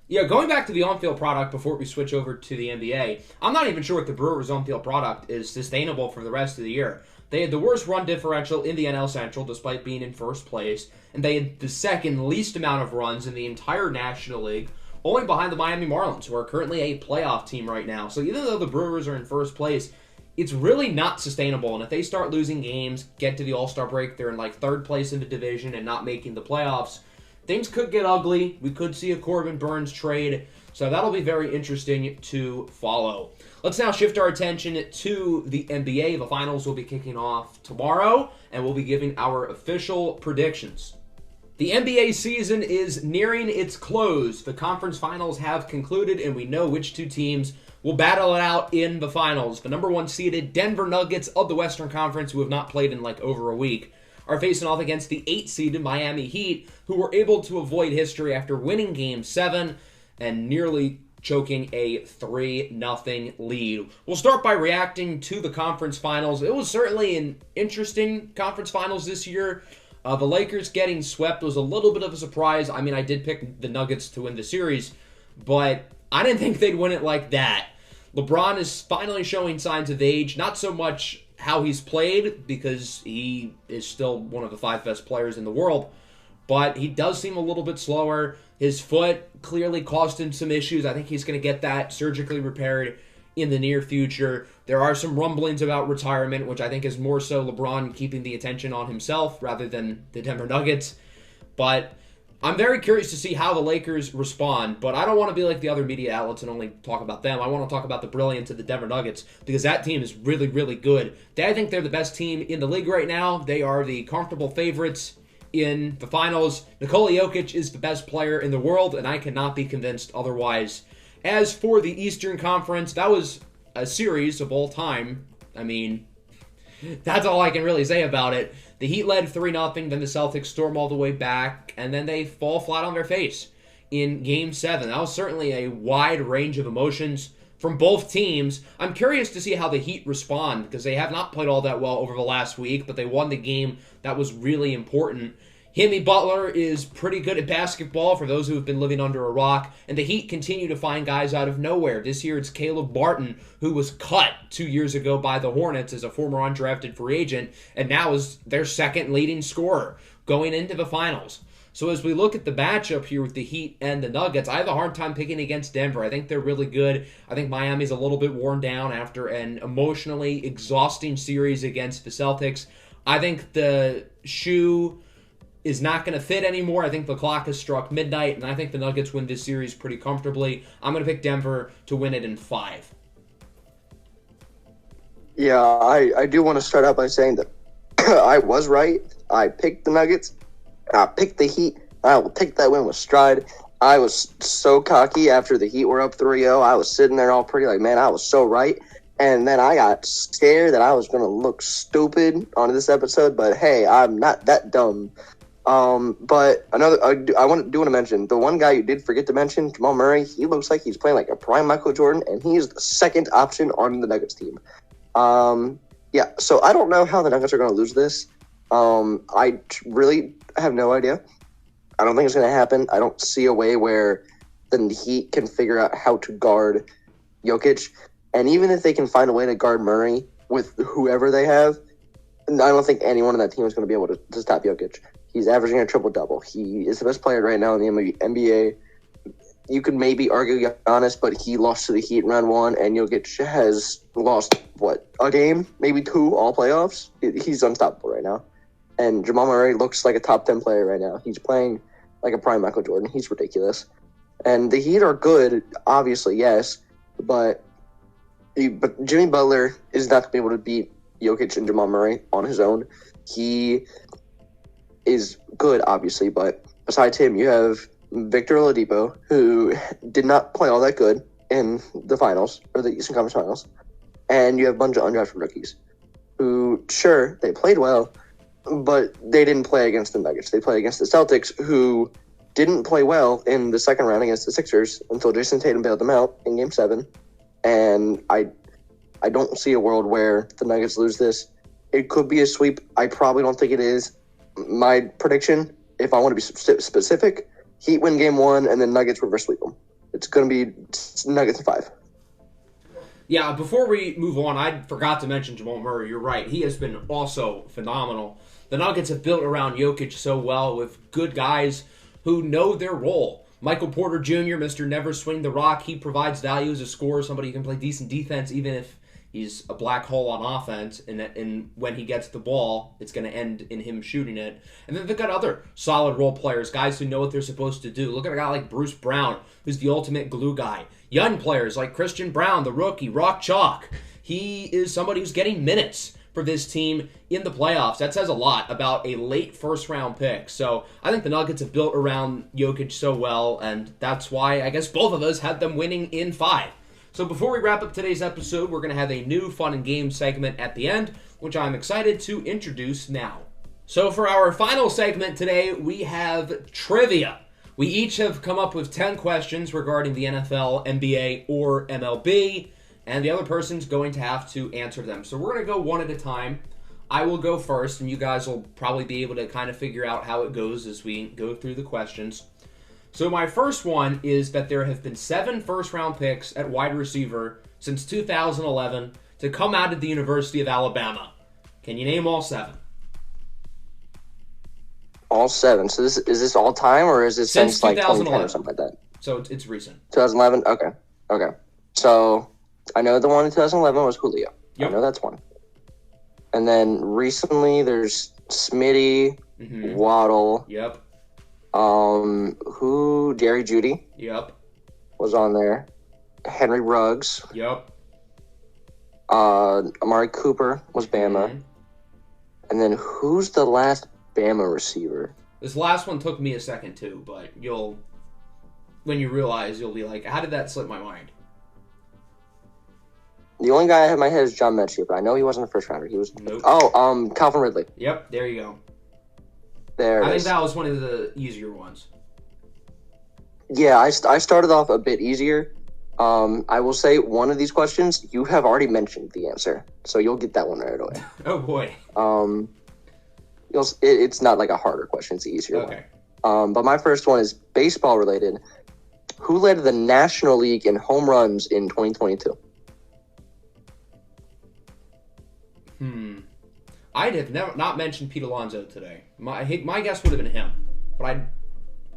Yeah, going back to the on-field product before we switch over to the NBA, I'm not even sure if the Brewers' on-field product is sustainable for the rest of the year. They had the worst run differential in the NL Central despite being in first place, and they had the second least amount of runs in the entire National League, only behind the Miami Marlins, who are currently a playoff team right now. So even though the Brewers are in first place, it's really not sustainable, and if they start losing games, get to the All-Star break, they're in like third place in the division and not making the playoffs, things could get ugly. We could see a Corbin Burns trade, so that'll be very interesting to follow. Let's now shift our attention to the NBA. The finals will be kicking off tomorrow, and we'll be giving our official predictions. The NBA season is nearing its close. The conference finals have concluded, and we know which two teams will battle it out in the finals. The number 1 seeded Denver Nuggets of the Western Conference, who have not played in like over a week, are facing off against the 8 seeded Miami Heat, who were able to avoid history after winning Game 7 and nearly choking a 3-0 lead. We'll start by reacting to the conference finals. It was certainly an interesting conference finals this year. The Lakers getting swept was a little bit of a surprise. I mean, I did pick the Nuggets to win the series, but I didn't think they'd win it like that. LeBron is finally showing signs of age, not so much how he's played, because he is still one of the 5 best players in the world, but he does seem a little bit slower. His foot clearly caused him some issues. I think he's going to get that surgically repaired in the near future. There are some rumblings about retirement, which I think is more so LeBron keeping the attention on himself rather than the Denver Nuggets. But I'm very curious to see how the Lakers respond, but I don't want to be like the other media outlets and only talk about them. I want to talk about the brilliance of the Denver Nuggets, because that team is really, really good. I think they're the best team in the league right now. They are the comfortable favorites in the finals. Nikola Jokic is the best player in the world, and I cannot be convinced otherwise. As for the Eastern Conference, that was a series of all time. I mean, that's all I can really say about it. The Heat led 3-0, then the Celtics storm all the way back, and then they fall flat on their face in Game 7. That was certainly a wide range of emotions from both teams. I'm curious to see how the Heat respond, because they have not played all that well over the last week, but they won the game that was really important. Jimmy Butler is pretty good at basketball, for those who have been living under a rock, and the Heat continue to find guys out of nowhere. This year it's Caleb Barton, who was cut 2 years ago by the Hornets as a former undrafted free agent, and now is their second leading scorer going into the finals. So as we look at the matchup here with the Heat and the Nuggets, I have a hard time picking against Denver. I think they're really good. I think Miami's a little bit worn down after an emotionally exhausting series against the Celtics. I think the shoe is not going to fit anymore. I think the clock has struck midnight, and I think the Nuggets win this series pretty comfortably. I'm going to pick Denver to win it in 5. Yeah, I do want to start out by saying that I was right. I picked the Nuggets. I picked the Heat. I will take that win with stride. I was so cocky after the Heat were up 3-0. I was sitting there all pretty like, man, I was so right. And then I got scared that I was going to look stupid on this episode. But, hey, I'm not that dumb. But I do want to mention the one guy you did forget to mention, Jamal Murray. He looks like he's playing like a prime Michael Jordan, and he is the second option on the Nuggets team. Yeah, so I don't know how the Nuggets are going to lose this. I really have no idea. I don't think it's going to happen. I don't see a way where the Heat can figure out how to guard Jokic, and even if they can find a way to guard Murray with whoever they have, I don't think anyone on that team is going to be able to stop Jokic. He's averaging a triple-double. He is the best player right now in the NBA. You could maybe argue Giannis, but he lost to the Heat in round 1, and Jokic has lost, a game? Maybe 2 all playoffs? He's unstoppable right now. And Jamal Murray looks like a top 10 player right now. He's playing like a prime Michael Jordan. He's ridiculous. And the Heat are good, obviously, yes, but Jimmy Butler is not going to be able to beat Jokic and Jamal Murray on his own. He is good, obviously, but besides him, you have Victor Oladipo, who did not play all that good in the finals, or the Eastern Conference Finals, and you have a bunch of undrafted rookies who, sure, they played well, but they didn't play against the Nuggets. They played against the Celtics, who didn't play well in the second round against the Sixers until Jason Tatum bailed them out in Game 7, and I don't see a world where the Nuggets lose this. It could be a sweep. I probably don't think it is. My prediction, if I want to be specific, Heat win Game 1 and then Nuggets reverse sweep them. It's going to be Nuggets in 5. Yeah, before we move on, I forgot to mention Jamal Murray. You're right. He has been also phenomenal. The Nuggets have built around Jokic so well with good guys who know their role. Michael Porter Jr., Mr. Never Swing the Rock, he provides value as a scorer, somebody who can play decent defense even if he's a black hole on offense, and when he gets the ball, it's going to end in him shooting it. And then they've got other solid role players, guys who know what they're supposed to do. Look at a guy like Bruce Brown, who's the ultimate glue guy. Young players like Christian Brown, the rookie, Rock Chalk. He is somebody who's getting minutes for this team in the playoffs. That says a lot about a late first-round pick. So I think the Nuggets have built around Jokic so well, and that's why I guess both of us had them winning in 5. So before we wrap up today's episode, we're going to have a new fun and game segment at the end, which I'm excited to introduce now. So for our final segment today, we have trivia. We each have come up with 10 questions regarding the NFL, NBA, or MLB, and the other person's going to have to answer them. So we're going to go one at a time. I will go first, and you guys will probably be able to kind of figure out how it goes as we go through the questions. So my first one is that there have been 7 first-round picks at wide receiver since 2011 to come out of the University of Alabama. Can you name all 7? All 7. So is this all time, or is this since like 2010 or something like that? So it's recent. 2011? Okay. So I know the one in 2011 was Julio. Yep. I know that's one. And then recently there's Smitty, Waddle. Yep. Jerry Jeudy. Yep. Was on there. Henry Ruggs. Yep. Amari Cooper was Bama. And then who's the last Bama receiver? This last one took me a second too, but when you realize, you'll be like, how did that slip my mind? The only guy I have in my head is John Mechie, but I know he wasn't a first rounder. He was. Nope. Calvin Ridley. Yep, there you go. I think that was one of the easier ones. Yeah, I started off a bit easier. I will say one of these questions you have already mentioned the answer, so you'll get that one right away. Oh boy. It's not like a harder question; it's an easier one. But my first one is baseball related. Who led the National League in home runs in 2022? I'd have not mentioned Pete Alonso today. My guess would have been him, but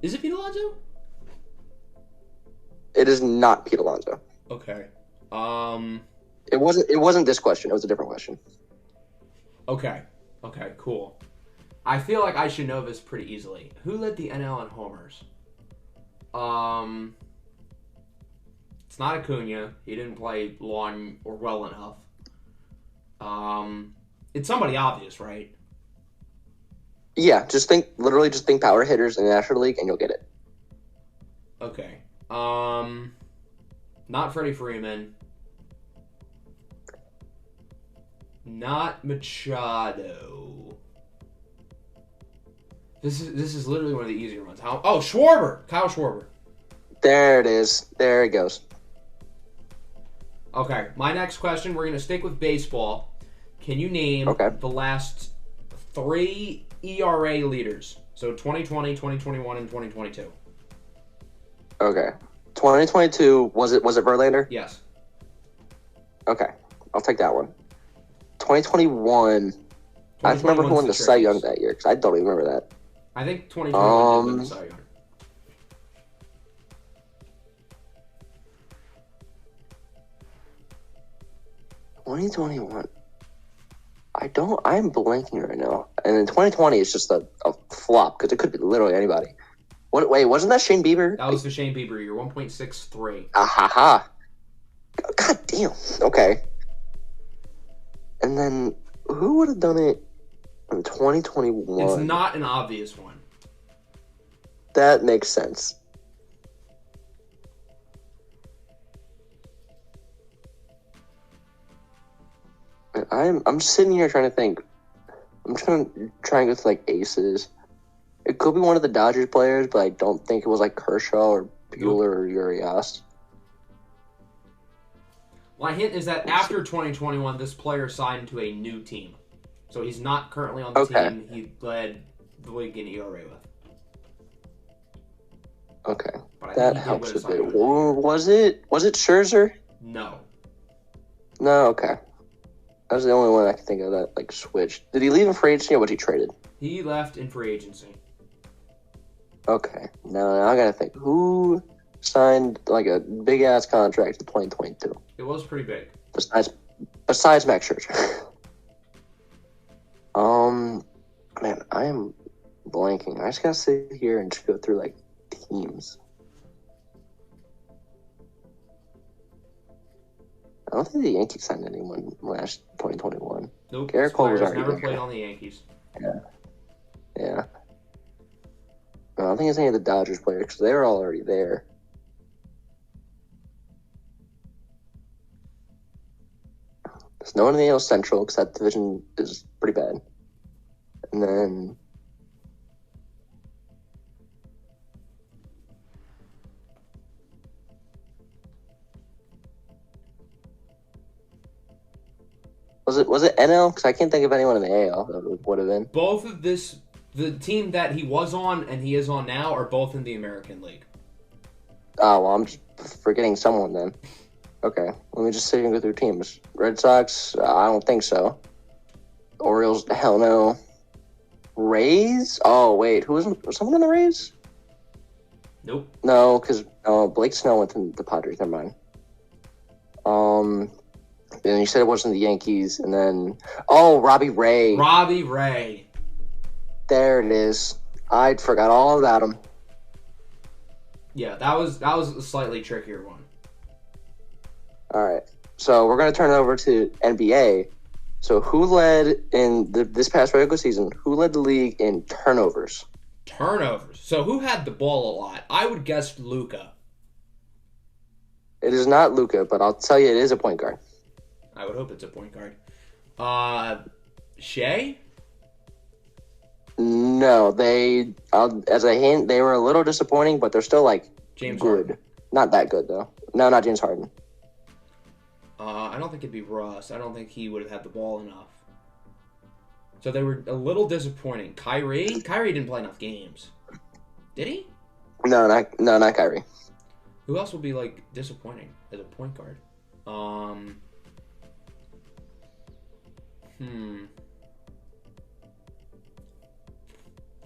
is it Pete Alonso? It is not Pete Alonso. Okay. It wasn't this question. It was a different question. Okay, cool. I feel like I should know this pretty easily. Who led the NL in homers? It's not Acuna. He didn't play long or well enough. It's somebody obvious, right? Yeah, just think power hitters in the National League and you'll get it. Okay. Not Freddie Freeman. Not Machado. This is literally one of the easier ones. Schwarber! Kyle Schwarber. There it is. There it goes. Okay, my next question, we're going to stick with baseball. Can you name the last 3 ERA leaders? So 2020, 2021, and 2022. Okay. 2022, was it Verlander? Yes. Okay. I'll take that one. 2021, I remember who won the Cy Young that year, because I don't even remember that. I think 2021 did win the Cy Young. 2021. I'm blanking right now. And then 2020 is just a flop, because it could be literally anybody. Wait, wasn't that Shane Bieber? That was the Shane Bieber year, 1.63. Ha. God damn. Okay. And then, who would have done it in 2021? It's not an obvious one. That makes sense. I'm sitting here trying to think. I'm trying to go through like aces. It could be one of the Dodgers players, but I don't think it was like Kershaw or Bueller or Urias. My hint is that after 2021, this player signed to a new team. So he's not currently on the team he led the league in ERA with. Okay. That helps a bit. Was it Scherzer? No. No, okay. That was the only one I could think of that like switched. Did he leave in free agency or was he traded? He left in free agency. Okay. Now I gotta think. Who signed like a big ass contract in 2022? It was pretty big. Besides Max Scherzer. Man, I am blanking. I just gotta sit here and just go through like teams. I don't think the Yankees signed anyone last 2021. Nope. Garrett Cole was already never there. played on the Yankees. Yeah. I don't think it's any of the Dodgers players because they were all already there. No one in the AL Central because that division is pretty bad. And then was it NL? Because I can't think of anyone in the AL that would have been. Both of the team that he was on and he is on now are both in the American League. Oh, well, I'm just forgetting someone then. Okay, let me just sit here and go through teams. Red Sox, I don't think so. Orioles, hell no. Rays? Oh, wait, was someone on the Rays? Nope. No, because Blake Snell went to the Padres. Never mind. And you said it wasn't the Yankees, and then Robbie Ray. Robbie Ray. There it is. I forgot all about him. Yeah, that was a slightly trickier one. All right, so we're gonna turn it over to NBA. So who led in this past regular season? Who led the league in turnovers? Turnovers. So who had the ball a lot? I would guess Luka. It is not Luka, but I'll tell you, it is a point guard. I would hope it's a point guard. Shea? No, as a hint, they were a little disappointing, but they're still like James good. Harden. Not that good though. No, not James Harden. I don't think it'd be Russ. I don't think he would have had the ball enough. So they were a little disappointing. Kyrie? Kyrie didn't play enough games. Did he? No, not Kyrie. Who else would be like disappointing as a point guard?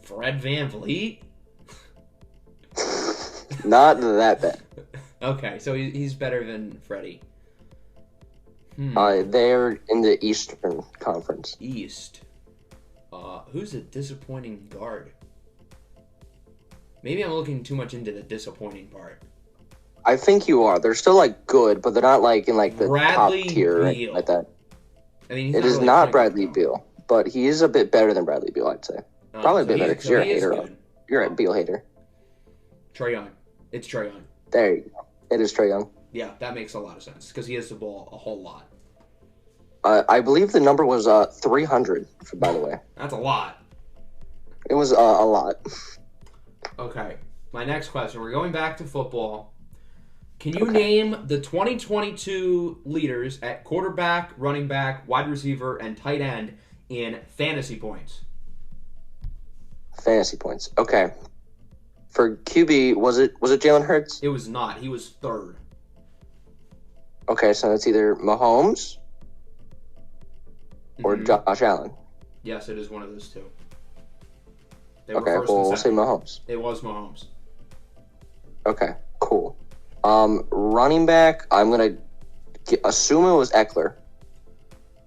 Fred VanVleet? Not that bad. Okay, so he's better than Freddie. They're in the Eastern Conference. East. Who's a disappointing guard? Maybe I'm looking too much into the disappointing part. I think you are. They're still like good, but they're not like in like the Bradley top tier Beal. like that. I mean, it is really not Bradley Beal, but he is a bit better than Bradley Beal, I'd say. Probably a bit better because you're a hater. You're a Beal hater. Trae Young. It's Trae Young. There you go. It is Trae Young. Yeah, that makes a lot of sense because he has the ball a whole lot. I believe the number was 300, by the way. That's a lot. It was a lot. Okay, my next question. We're going back to football. Can you name the 2022 leaders at quarterback, running back, wide receiver, and tight end in fantasy points? Fantasy points. Okay. For QB, was it Jalen Hurts? It was not. He was third. Okay, so it's either Mahomes or Josh Allen. Yes, it is one of those two. Okay, well, we'll say Mahomes. It was Mahomes. Okay, cool. Running back, I'm going to assume it was Eckler.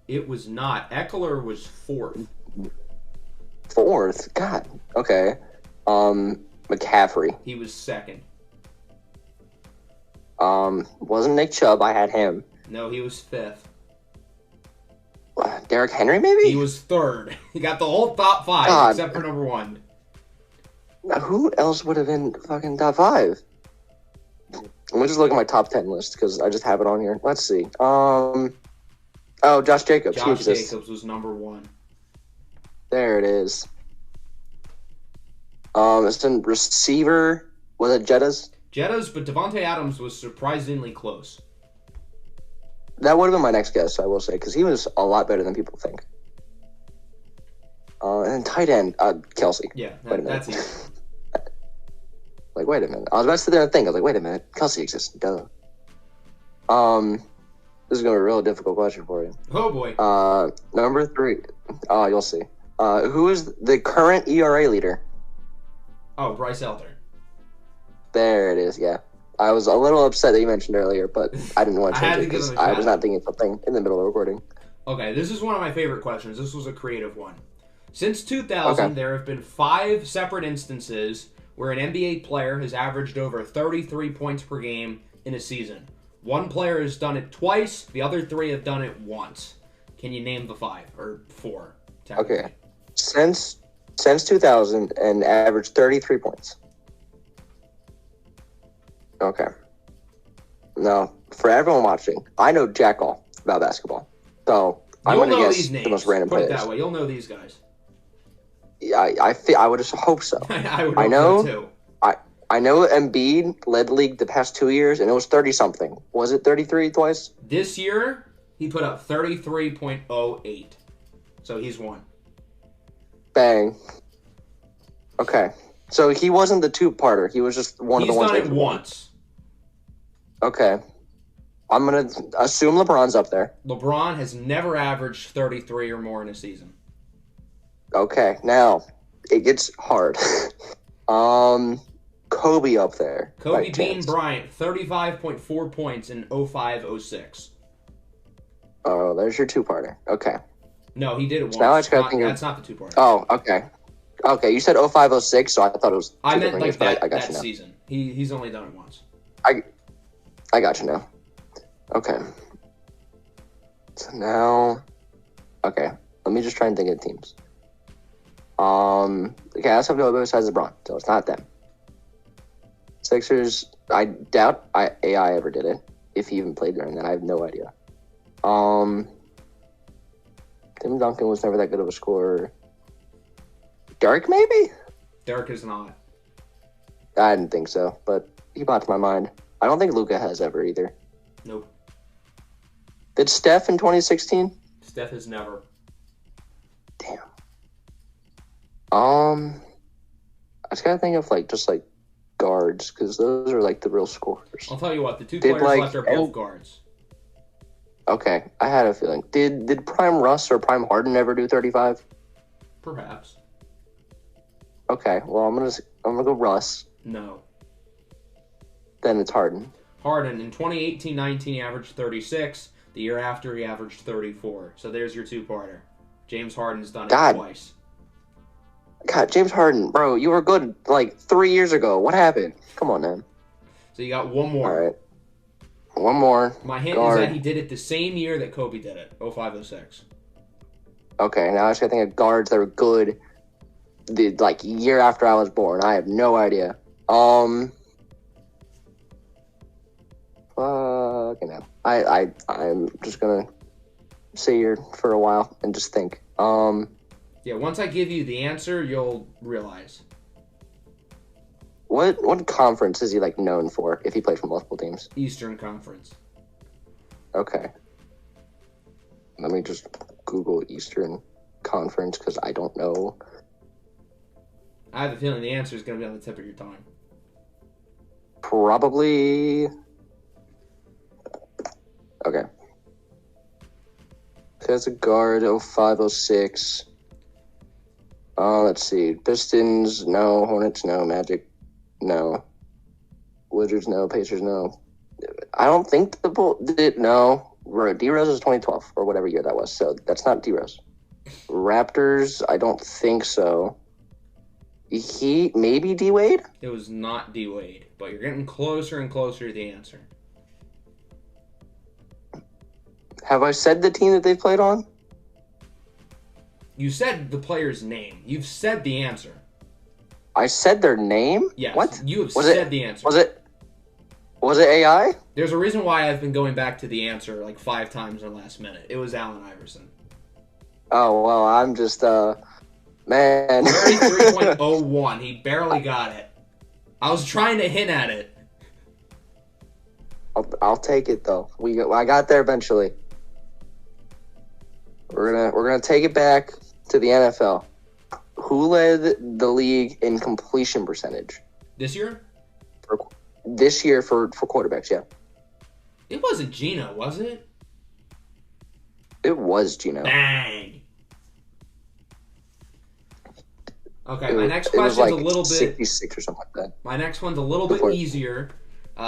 It was not. Eckler was fourth. Fourth? God. Okay. McCaffrey. He was second. Wasn't Nick Chubb. I had him. No, he was fifth. Derrick Henry, maybe? He was third. He got the whole top five, God. except for number one. Now, who else would have been fucking top five? Let me just look at my top 10 list, because I just have it on here. Let's see. Josh Jacobs. Josh Jacobs was number one. There it is. It's in receiver. Was it Jettas? Jettas, but Devontae Adams was surprisingly close. That would have been my next guess, I will say, because he was a lot better than people think. And tight end, Kelsey. Yeah, that's easy. Like, wait a minute. I was about to sit there and think. I was like, wait a minute. Kelsey exists. Duh. This is going to be a real difficult question for you. Oh, boy. Number 3. Oh, you'll see. Who is the current ERA leader? Oh, Bryce Elder. There it is, yeah. I was a little upset that you mentioned earlier, but I didn't want to change it because I was not thinking something in the middle of recording. Okay, this is one of my favorite questions. This was a creative one. Since 2000, there have been 5 separate instances where an NBA player has averaged over 33 points per game in a season. One player has done it twice. The other 3 have done it once. Can you name the 5 or 4? Okay. Since 2000 and averaged 33 points. Okay. Now, for everyone watching, I know jack all about basketball. So I'm You'll going to know guess these names. the most random Put it players. that way. You'll know these guys. Yeah, I would just hope so. I would I hope know. so too. I know Embiid led the league the past 2 years, and it was 30-something. Was it 33 twice? This year, he put up 33.08. So he's won. Bang. Okay. So he wasn't the two-parter. He was just one of the ones. He's done it once. Okay. I'm going to assume LeBron's up there. LeBron has never averaged 33 or more in a season. Okay. Now, it gets hard. Kobe up there. Kobe Bean Bryant, 35.4 points in 05-06. Oh, there's your two-parter. Okay. No, he did it once. Now I just gotta think that's not the two-parter. Oh, okay. Okay, you said 05-06, so I thought it was I meant like years, that season. He's only done it once. I got you now. Okay. So now, okay, let me just try and think of teams. Okay, I have no besides LeBron, so it's not them. Sixers, I doubt AI ever did it. If he even played during that, I have no idea. Tim Duncan was never that good of a scorer. Dirk, maybe? Dirk is not. I didn't think so, but he popped to my mind. I don't think Luka has ever either. Nope. Did Steph in 2016? Steph has never. Damn. I just gotta think of just guards, because those are the real scorers. I'll tell you what, the two players left are both guards. Okay, I had a feeling. Did Prime Russ or Prime Harden ever do 35? Perhaps. Okay, well I'm gonna go Russ. No. Then it's Harden. Harden in 2018-19 he averaged 36. The year after he averaged 34. So there's your two-parter. James Harden's done it twice. God, James Harden, bro, you were good 3 years ago. What happened? Come on, man. So you got one more. All right. One more. My hint is that he did it the same year that Kobe did it, 05-06. Okay, now I just gotta think of guards that were good the year after I was born. I have no idea. Fucking hell. I'm just gonna sit here for a while and just think. Yeah, once I give you the answer, you'll realize. What conference is he known for if he played for multiple teams? Eastern Conference. Okay. Let me just Google Eastern Conference because I don't know. I have a feeling the answer is going to be on the tip of your tongue. Probably. Okay. As a guard, 05-06. Let's see. Pistons, no. Hornets, no. Magic, no. Wizards, no. Pacers, no. I don't think the Bulls did. No. D-Rose is 2012 or whatever year that was, so that's not D-Rose. Raptors, I don't think so. Maybe D-Wade? It was not D-Wade, but you're getting closer and closer to the answer. Have I said the team that they played on? You said the player's name. You've said the answer. I said their name? Yes. What? You have said the answer. Was it AI? There's a reason why I've been going back to the answer 5 times in the last minute. It was Allen Iverson. Oh, well, I'm just, man. 33.01. He barely got it. I was trying to hint at it. I'll take it, though. I got there eventually. We're gonna take it back to the NFL. Who led the league in completion percentage? This year? This year for quarterbacks, yeah. It wasn't Gino, was it? It was Gino. Bang. Okay, my next question's a little bit 66 or something like that. My next one's a little bit easier.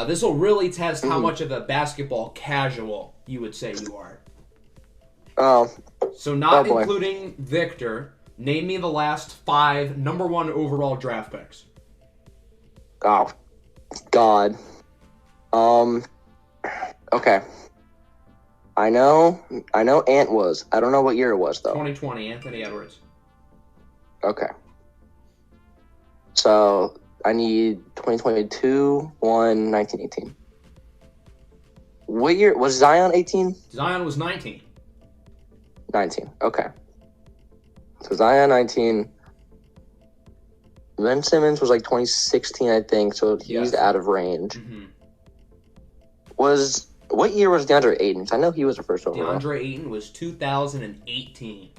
This will really test how much of a basketball casual you would say you are. Oh. So not including Victor, name me the last 5 number 1 overall draft picks. Oh, God. Okay. I know Ant was. I don't know what year it was, though. 2020, Anthony Edwards. Okay. So, I need 2022, 1918. What year? Was Zion 18? Zion was 19. 19. Okay. So Zion 19. Ben Simmons was like 2016, I think, so he's out of range. Mm-hmm. What year was DeAndre Ayton? 'Cause I know he was the first overall. DeAndre Ayton was 2018.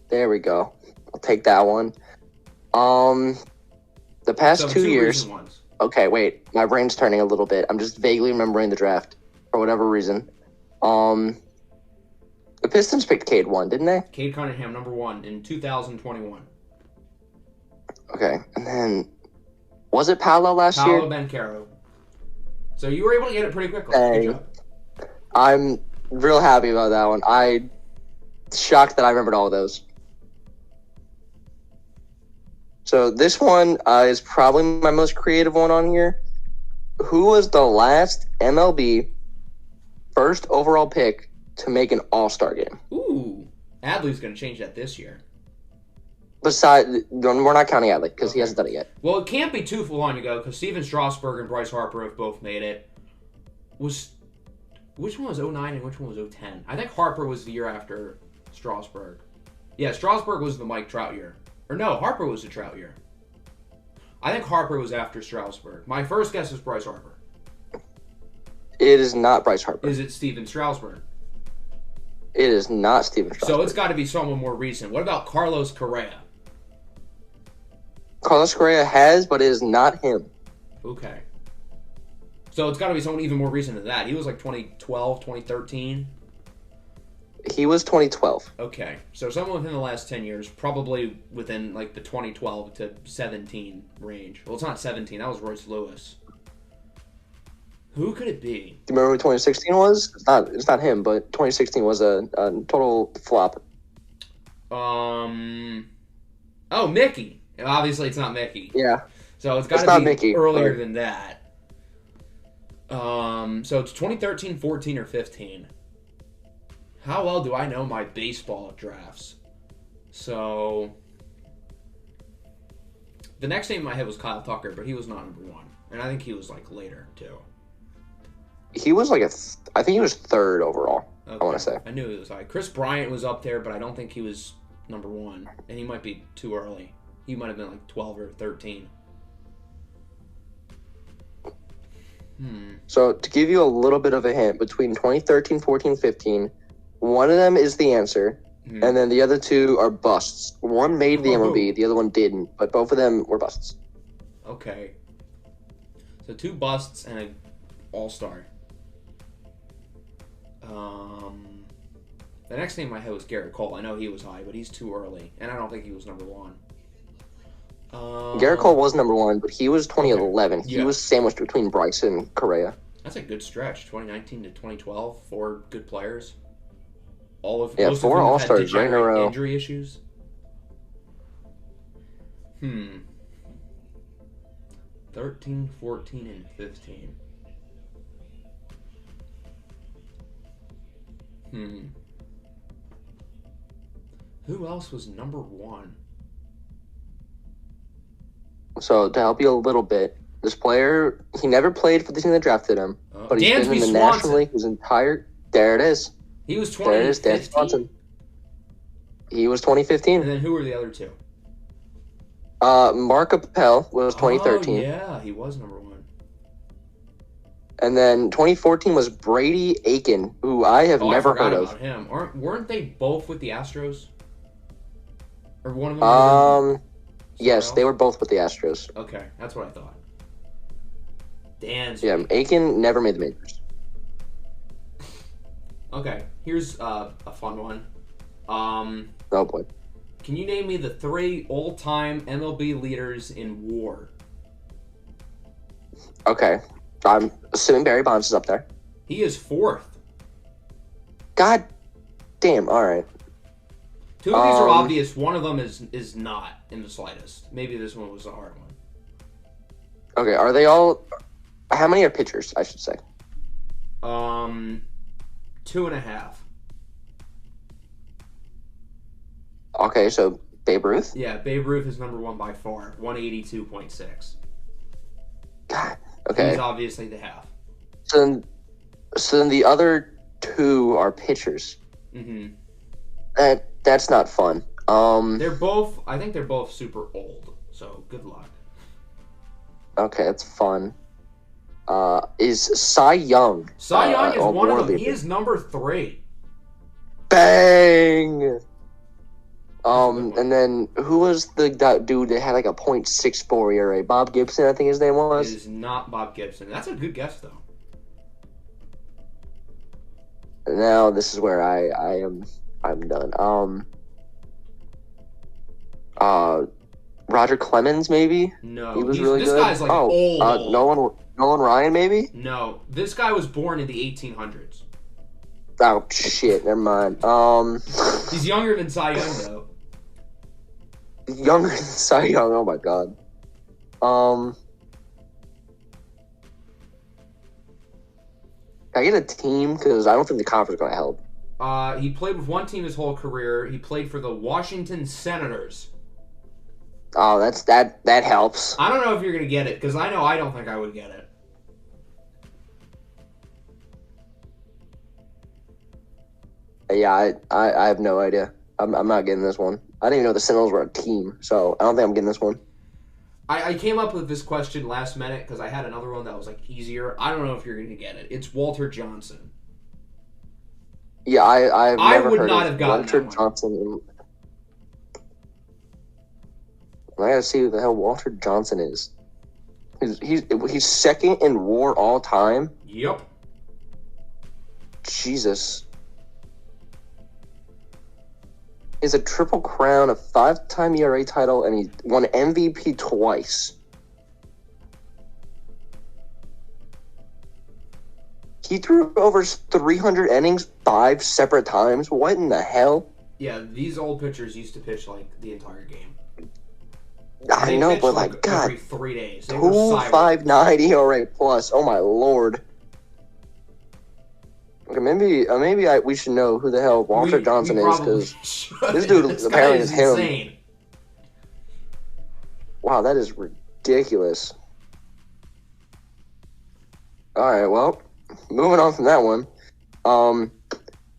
There we go. I'll take that one. The past 2 years. Recent ones. Okay, wait. My brain's turning a little bit. I'm just vaguely remembering the draft for whatever reason. The Pistons picked Cade 1, didn't they? Cade Cunningham, number 1 in 2021. Okay, and then was it Paolo last year? Paolo Banchero. So you were able to get it pretty quickly. Good job. I'm real happy about that one. I'm shocked that I remembered all of those. So this one is probably my most creative one on here. Who was the last MLB first overall pick to make an All-Star game? Ooh. Adley's going to change that this year. We're not counting Adley because he hasn't done it yet. Well, it can't be too long ago because Steven Strasburg and Bryce Harper have both made it. Which one was 09 and which one was 010? I think Harper was the year after Strasburg. Yeah, Strasburg was the Mike Trout year. Or no, Harper was the Trout year. I think Harper was after Strasburg. My first guess is Bryce Harper. It is not Bryce Harper. Is it Steven Strasburg? It is not Steven Strasburg. So it's got to be someone more recent. What about Carlos Correa? Carlos Correa has, but it is not him. Okay. So it's got to be someone even more recent than that. He was like 2012, 2013. He was 2012. Okay. So someone within the last 10 years, probably within like the 2012 to 17 range. Well, it's not 17. That was Royce Lewis. Who could it be? Do you remember who 2016 was? It's not him, but 2016 was a total flop. Oh, Mickey. Obviously, it's not Mickey. Yeah. So it's got to be Mickey, earlier than that. So it's 2013, 14, or 15. How well do I know my baseball drafts? So the next name in my head was Kyle Tucker, but he was not number 1. And I think he was like later, too. He was like I think he was 3rd overall, Okay. I want to say. I knew he was high. Chris Bryant was up there, but I don't think he was number 1. And he might be too early. He might have been like 12 or 13. So to give you a little bit of a hint, between 2013, 14, 15, one of them is the answer, and then the other 2 are busts. One made the MLB, the other one didn't, but both of them were busts. Okay. So 2 busts and an all-star. The next name in my head was Garrett Cole. I know he was high, but he's too early, and I don't think he was number 1. Garrett Cole was number 1, but he was 2011. Okay. He was sandwiched between Bryce and Correa. That's a good stretch. 2019 to 2012, 4 good players. Most 4 of them All-Stars right in a row. Injury issues. 13, 14, and 15. Who else was number 1? So to help you a little bit, this player, he never played for the team that drafted him, but he's been in the National League his entire. There it is. He was 2015. There it is, Dan Swanson. He was 2015. And then who were the other 2? Mark Appel was 2013. Oh, yeah, he was number 1. And then 2014 was Brady Aiken, who I have never heard of. About him. Weren't they both with the Astros? Or one of them? Yes, they were both with the Astros. Okay, that's what I thought. Dan's. Yeah, Aiken never made the majors. Okay, here's a fun one. Oh boy. Can you name me the 3 all-time MLB leaders in WAR? Okay, I'm assuming Barry Bonds is up there. He is 4th. God damn! All right. 2 of these are obvious. One of them is not in the slightest. Maybe this one was a hard one. Okay, are they all? How many are pitchers? I should say. 2.5. Okay, so Babe Ruth? Yeah, Babe Ruth is number 1 by far. 182.6. God, okay. He's obviously the half. So then the other 2 are pitchers. Mm-hmm. That's not fun. I think they're both super old, so good luck. Okay, that's fun. Is Cy Young? Cy Young is one of them. leader? He is number 3. Bang! one. And then who was that dude that had like a .64 ERA? Bob Gibson, I think his name It was. is not Bob Gibson. That's a good guess, though. Now this is where I'm done. Roger Clemens, maybe? No, he was really this good. Guy's like old. Nolan Ryan, maybe? No, this guy was born in the 1800s. Oh shit, never mind. He's younger than Cy Young, though. Younger than Cy Young. Oh my god. Can I get a team? Because I don't think the conference is going to help. He played with one team his whole career. He played for the Washington Senators. Oh, that helps. I don't know if you're gonna get it because I know I don't think I would get it. Yeah, I have no idea. I'm not getting this one. I didn't even know the Sentinels were a team, so I don't think I'm getting this one. I came up with this question last minute because I had another one that was like easier. I don't know if you're gonna get it. It's Walter Johnson. Yeah, I would not have gotten Walter that one. Johnson. I gotta see who the hell Walter Johnson is. He's second in WAR all time. Yep. Jesus. Is a Triple Crown, a 5-time ERA title, and he won MVP twice. He threw over 300 innings 5 separate times. What in the hell? Yeah, these old pitchers used to pitch like the entire game. I know, but like, God, every 3 days. 2.59 ERA plus. Oh my lord. Okay, maybe we should know who the hell Walter Johnson is because this dude apparently is him. Insane. Wow, that is ridiculous. All right, well, moving on from that one,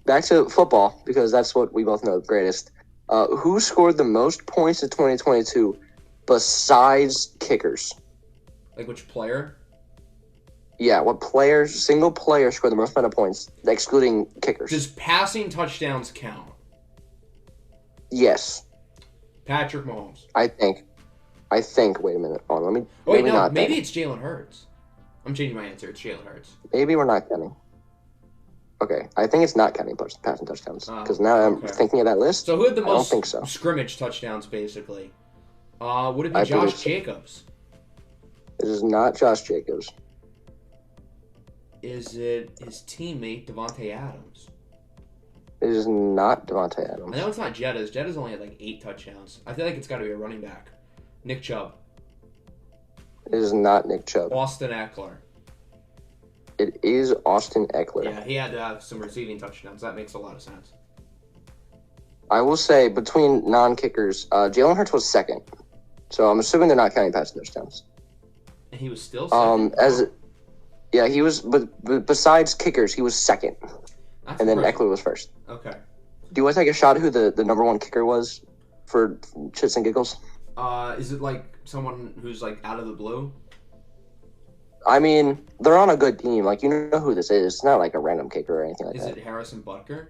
back to football because that's what we both know the greatest. Who scored the most points in 2022 besides kickers? Like which player? Yeah, what single player scored the most amount of points, excluding kickers? Does passing touchdowns count? Yes. Patrick Mahomes. I think. Wait a minute. Hold on, let me. Oh, wait, no. Maybe it's Jalen Hurts. I'm changing my answer. It's Jalen Hurts. Maybe we're not counting. Okay, I think it's not counting passing touchdowns because now I'm thinking of that list. So who had the most I don't think so. Scrimmage touchdowns, basically? Would it be Josh Jacobs? It is not Josh Jacobs. Is it his teammate, Devontae Adams? It is not Devontae Adams. I know it's not Jetta's. Jetta's only had like 8 touchdowns. I feel like it's got to be a running back. Nick Chubb. It is not Nick Chubb. Austin Eckler. It is Austin Eckler. Yeah, he had to have some receiving touchdowns. That makes a lot of sense. I will say, between non-kickers, Jalen Hurts was second. So I'm assuming they're not counting passing touchdowns. And he was still second? Yeah, he was, but besides kickers, he was second. That's and then impressive. Eckler was first. Okay. Do you want to take a shot at who the number one kicker was for shits and giggles? Is it like someone who's like out of the blue? I mean, they're on a good team. Like, you know who this is. It's not like a random kicker or anything like that. Is it Harrison Butker?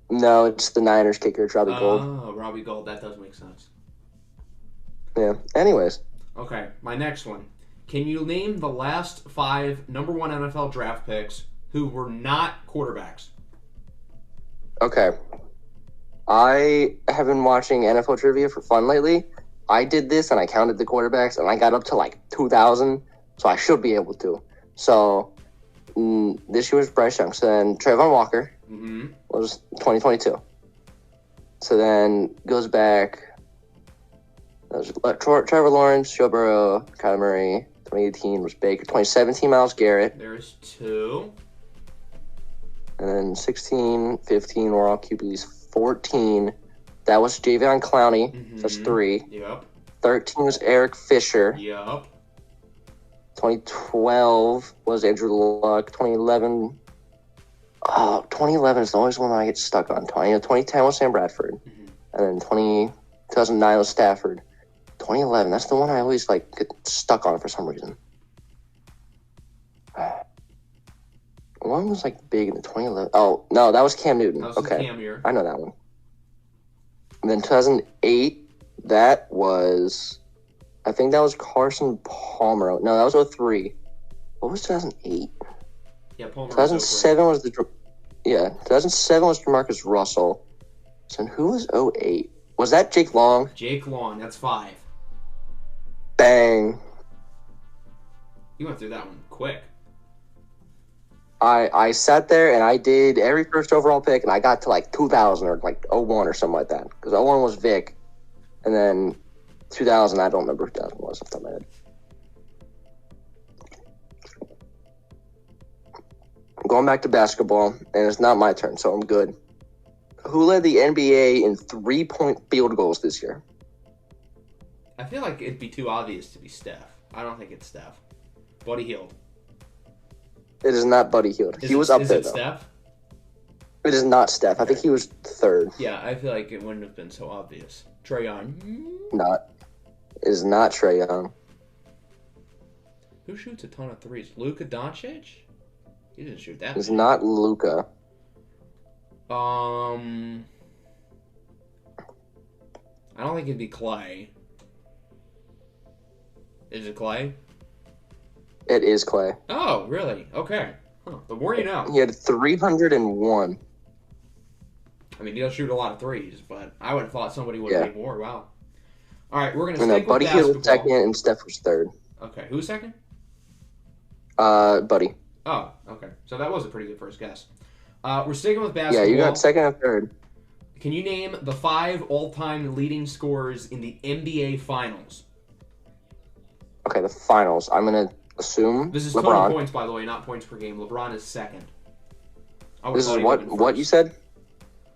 No, it's the Niners kicker. It's Robbie Gould. Oh, Robbie Gould. That does make sense. Yeah. Anyways. Okay, my next one. Can you name the last 5 number 1 NFL draft picks who were not quarterbacks? Okay. I have been watching NFL trivia for fun lately. I did this and I counted the quarterbacks and I got up to like 2,000, so I should be able to. So this year was Bryce Young. So then Trayvon Walker was 2022. So then goes back. Trevor Lawrence, Joe Burrow, Kyler Murray. 2018 was Baker. 2017, Myles Garrett. There's 2. And then 16, 15 were all QBs. 14, that was Jadeveon Clowney. So that's 3. Yep. 13 was Eric Fisher. Yep. 2012 was Andrew Luck. 2011, Oh, 2011 is always one that I get stuck on. 2010 was Sam Bradford. Mm-hmm. And then 2009 was Stafford. 2011, that's the one I always like get stuck on for some reason. One was like big in the 2011. Oh, no, that was Cam Newton. That was okay. Cam year. I know that one. And then 2008, that was, I think that was Carson Palmer. No, that was 2003. What was 2008? Yeah, Palmer. 2007 was 2007 was DeMarcus Russell. So who was 2008? Was that Jake Long? Jake Long, that's 5. Bang. You went through that one quick. I sat there and I did every first overall pick, and I got to like 2000 or like 01 or something like that. Because 01 was Vic, and then 2000, I don't remember who 2000 was off the top of my head. I'm going back to basketball, and it's not my turn, so I'm good. Who led the NBA in 3-point field goals this year? I feel like it'd be too obvious to be Steph. I don't think it's Steph. Buddy Hield. It is not Buddy Hield. He was up there, though. Steph? It is not Steph. I think he was third. Yeah, I feel like it wouldn't have been so obvious. Trae Young. Not. It is not Trae Young. Who shoots a ton of threes? Luka Doncic? He didn't shoot that. It's not Luka. I don't think it'd be Clay. Is it Clay? It is Clay. Oh, really? Okay. Huh. The more you know. He had 301. I mean, he'll shoot a lot of threes, but I would have thought somebody would have made more. Wow. All right, we're going to stick with Buddy basketball. Hield was second and Steph was third. Okay, who's second? Buddy. Oh, okay. So that was a pretty good first guess. We're sticking with basketball. Yeah, you got second and third. Can you name the 5 all-time leading scorers in the NBA Finals? Okay, the finals. I'm going to assume This is LeBron. total points, by the way, not points per game. LeBron is second. This is what you said?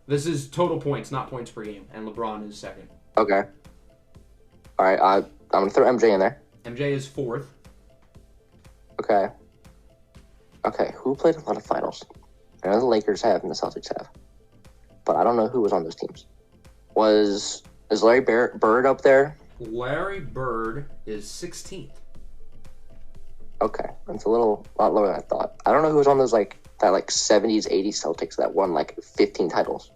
This is total points, not points per game, and LeBron is second. Okay. All right, I'm going to throw MJ in there. MJ is 4th. Okay. Okay, who played a lot of finals? I know the Lakers have and the Celtics have, but I don't know who was on those teams. Is Larry Bird up there? Larry Bird is 16th. Okay, that's a lot lower than I thought. I don't know who was on those that 70s, 80s Celtics that won 15 titles.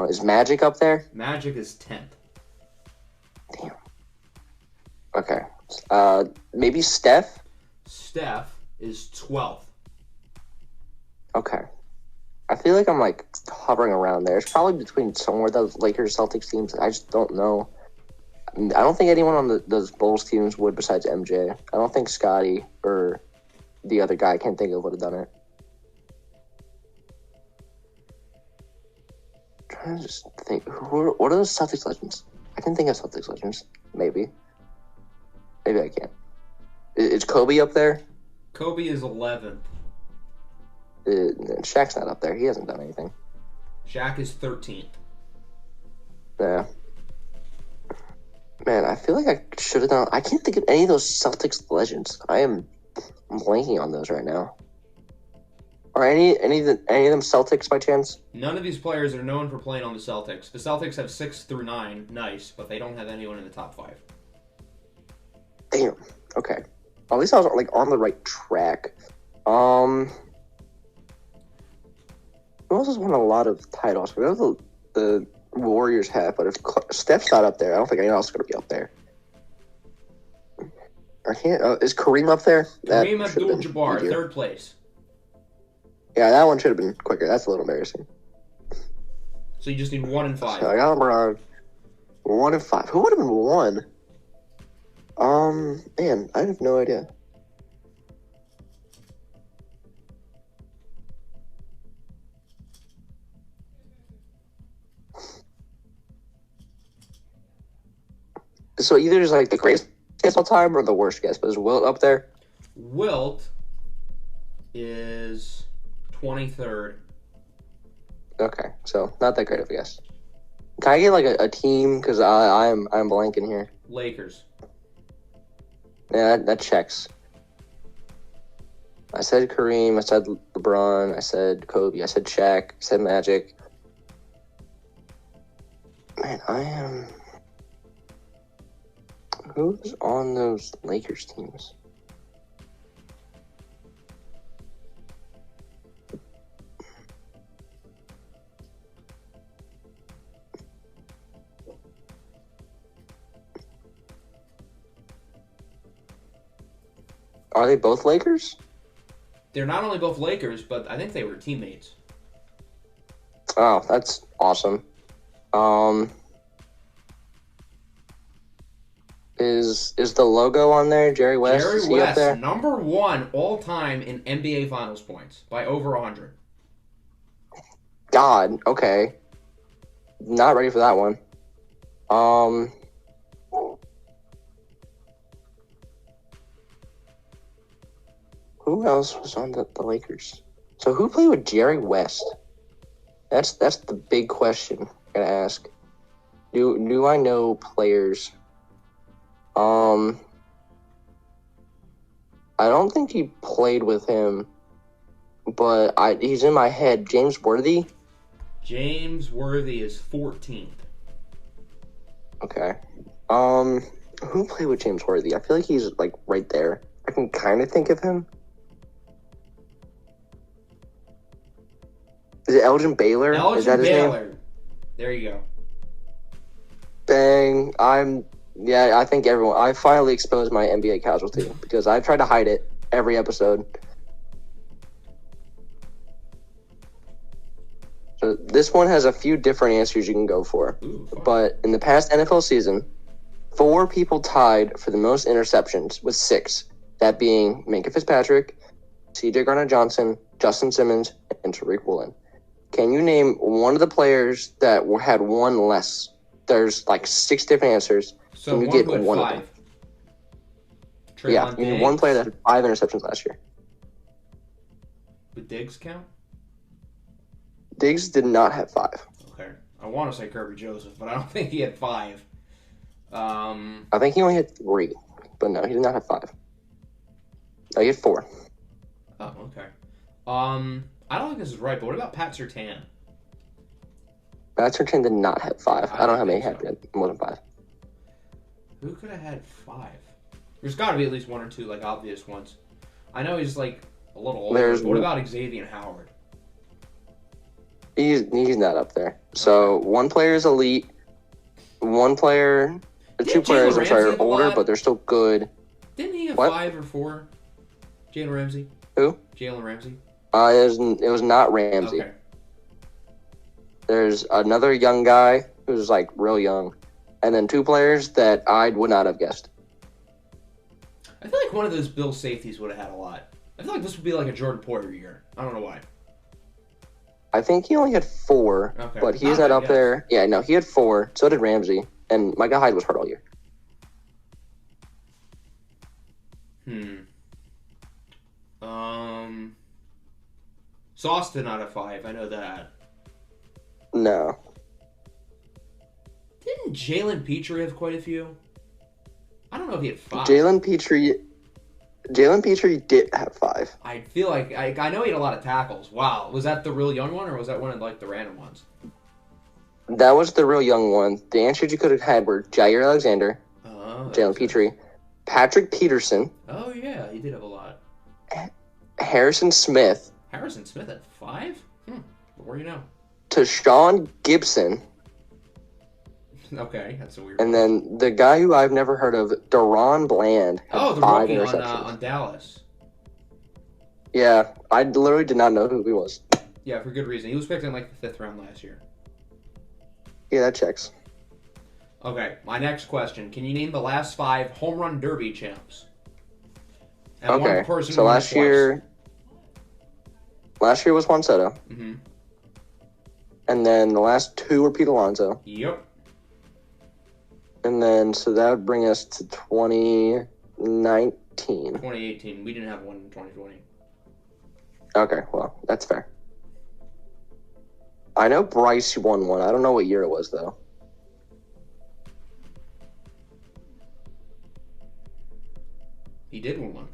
Is Magic up there? Magic is 10th. Damn. Okay. Maybe Steph? Steph is 12th. Okay. I feel like I'm hovering around there. It's probably between somewhere those Lakers Celtics teams. I just don't know. I don't think anyone on those Bulls teams would besides MJ. I don't think Scotty or the other guy I can't think of would have done it. I'm trying to just think. What are those Celtics legends? I can think of Celtics legends. Maybe I can't. Is Kobe up there? Kobe is 11th. Shaq's not up there. He hasn't done anything. Shaq is 13th. Yeah. Man, I feel like I should have done. I can't think of any of those Celtics legends. I'm blanking on those right now. Are any of them Celtics by chance? None of these players are known for playing on the Celtics. The Celtics have 6 through 9, nice, but they don't have anyone in the top 5. Damn. Okay. At least I was on the right track. Who else has won a lot of titles? We know the Warriors have, but if Steph's not up there, I don't think anyone else is going to be up there. I can't. Is Kareem up there? Kareem Abdul-Jabbar, 3rd place. Yeah, that one should have been quicker. That's a little embarrassing. So you just need 1 and 5. So I got LeBron. 1 and 5. Who would have been 1? Man, I have no idea. So either is the greatest guess all time or the worst guess, but is Wilt up there? Wilt is 23rd. Okay, so not that great of a guess. Can I get a team? Because I'm blanking here. Lakers. Yeah, that checks. I said Kareem. I said LeBron. I said Kobe. I said Shaq. I said Magic. Man, I am. Who's on those Lakers teams? Are they both Lakers? They're not only both Lakers, but I think they were teammates. Oh, that's awesome. Is the logo on there? Jerry West? Jerry Is he up West, there? number 1 all time in NBA Finals points by over 100. God, okay. Not ready for that one. Who else was on the Lakers? So who played with Jerry West? That's the big question I gotta ask. Do I know players? I don't think he played with him, but he's in my head. James Worthy? James Worthy is 14th. Okay. Who played with James Worthy? I feel like he's like right there. I can kind of think of him. Is it Elgin Baylor? Is that his Baylor. name? There you go. Bang. I think I finally exposed my NBA casualty because I tried to hide it every episode. So this one has a few different answers you can go for. Ooh, but in the past NFL season, 4 people tied for the most interceptions with 6. That being Minkah Fitzpatrick, C.J. Gardner-Johnson, Justin Simmons, and Tariq Woolen. Can you name one of the players that had one less? There's like 6 different answers. So Can you one get who had one 5. of them? Yeah, you need one player that had 5 interceptions last year. Would Diggs count? Diggs did not have 5. Okay. I want to say Kirby Joseph, but I don't think he had 5. I think he only had 3, but no, he did not have 5. No, he had 4. Oh, okay. I don't think this is right, but what about Pat Surtain? Pat Surtain did not have 5. I don't know how many he think had more than 5. Who could have had 5? There's got to be at least 1 or 2 like obvious ones. I know he's like a little older. What about Xavier Howard? He's not up there. So one player is elite. One player, two players, I'm sorry, are older, but they're still good. Didn't he have 5 or 4? Jalen Ramsey. Who? Jalen Ramsey. It was not Ramsey. Okay. There's another young guy who's like real young, and then 2 players that I would not have guessed. I feel like one of those Bills safeties would have had a lot. I feel like this would be like a Jordan Poyer year. I don't know why. I think he only had 4, but he's not up there. Yeah, no, he had 4. So did Ramsey, and Micah Hyde was hurt all year. Sauce did not have 5. I know that. No. Didn't Jalen Petrie have quite a few? I don't know if he had 5. Jalen Petrie did have 5. I feel like I know he had a lot of tackles. Wow, was that the real young one, or was that one of like the random ones? That was the real young one. The answers you could have had were Jair Alexander, Jalen Petrie, Patrick Peterson. Oh yeah, he did have a lot. Harrison Smith. Harrison Smith at 5? The more you know. Tashawn Gibson. Okay, that's a weird And one. then the guy who I've never heard of, Deron Bland, had the 5 rookie interceptions. on Dallas. Yeah, I literally did not know who he was. Yeah, for good reason. He was picked in like the 5th round last year. Yeah, that checks. Okay, my next question. Can you name the last 5 home run derby champs? And Okay, one person so last year was Juan Soto. Mm-hmm. And then the last 2 were Pete Alonso. Yep. And then, so that would bring us to 2019. 2018. We didn't have one in 2020. Okay, well, that's fair. I know Bryce won one. I don't know what year it was, though. He did win one.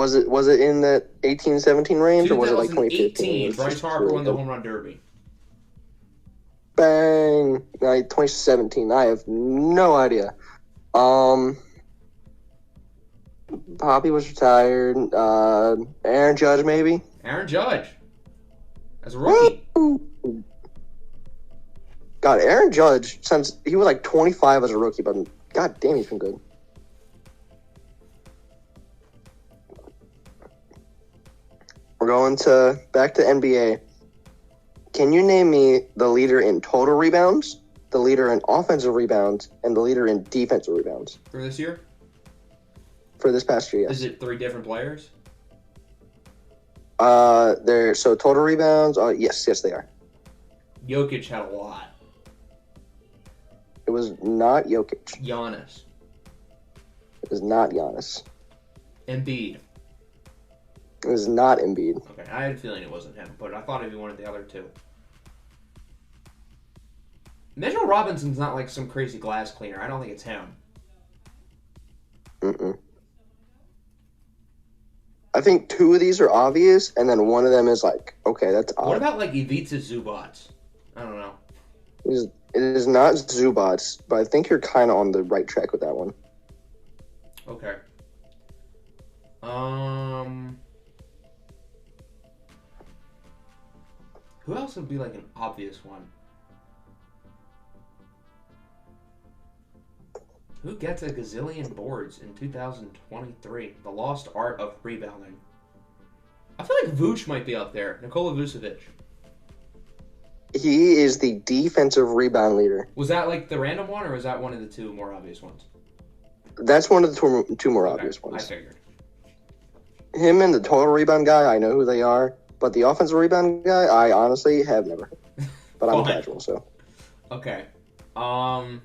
was it in that 18-17 range, or was it like 2018, 2015? Bryce Harper won the home run derby. Bang! 2017. I have no idea. Poppy was retired. Aaron Judge, maybe. Aaron Judge, as a rookie. Woo! God, Aaron Judge, since he was like 25 as a rookie, but god damn, he's been good. We're going back to NBA. Can you name me the leader in total rebounds, the leader in offensive rebounds, and the leader in defensive rebounds For this year? For this past year, yes. Is it 3 different players? So total rebounds. Yes, they are. Jokic had a lot. It was not Jokic. Giannis. It was not Giannis. Embiid. It was not Embiid. Okay, I had a feeling it wasn't him, but I thought it'd be one of the other two. Mitchell Robinson's not like some crazy glass cleaner. I don't think it's him. Mm-mm. I think 2 of these are obvious, and then one of them is like, okay, that's odd. What about like Ivica Zubac? I don't know. It is not Zubac, but I think you're kind of on the right track with that one. Okay. Who else would be like an obvious one? Who gets a gazillion boards in 2023? The lost art of rebounding. I feel like Vooch might be up there. Nikola Vucevic. He is the defensive rebound leader. Was that like the random one, or was that one of the 2 more obvious ones? That's one of the two more obvious ones. I figured. Him and the total rebound guy, I know who they are. But the offensive rebound guy, I honestly have never heard. But I'm casual, so. Okay. I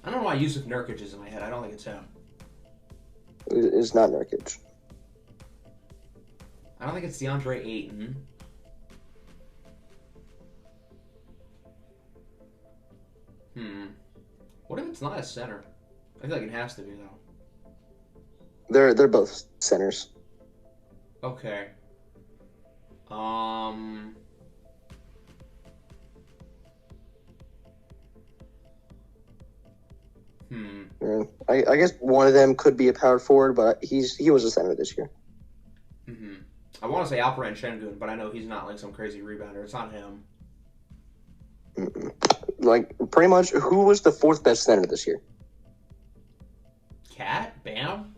don't know why Yusuf Nurkic is in my head. I don't think it's him. It's not Nurkic. I don't think it's DeAndre Ayton. What if it's not a center? I feel like it has to be, though. They're both centers. Okay. I guess one of them could be a power forward, but he was a center this year. I want to say Alperen Şengün, but I know he's not like some crazy rebounder. It's not him. Like, pretty much, who was the 4th best center this year? Cat? Bam?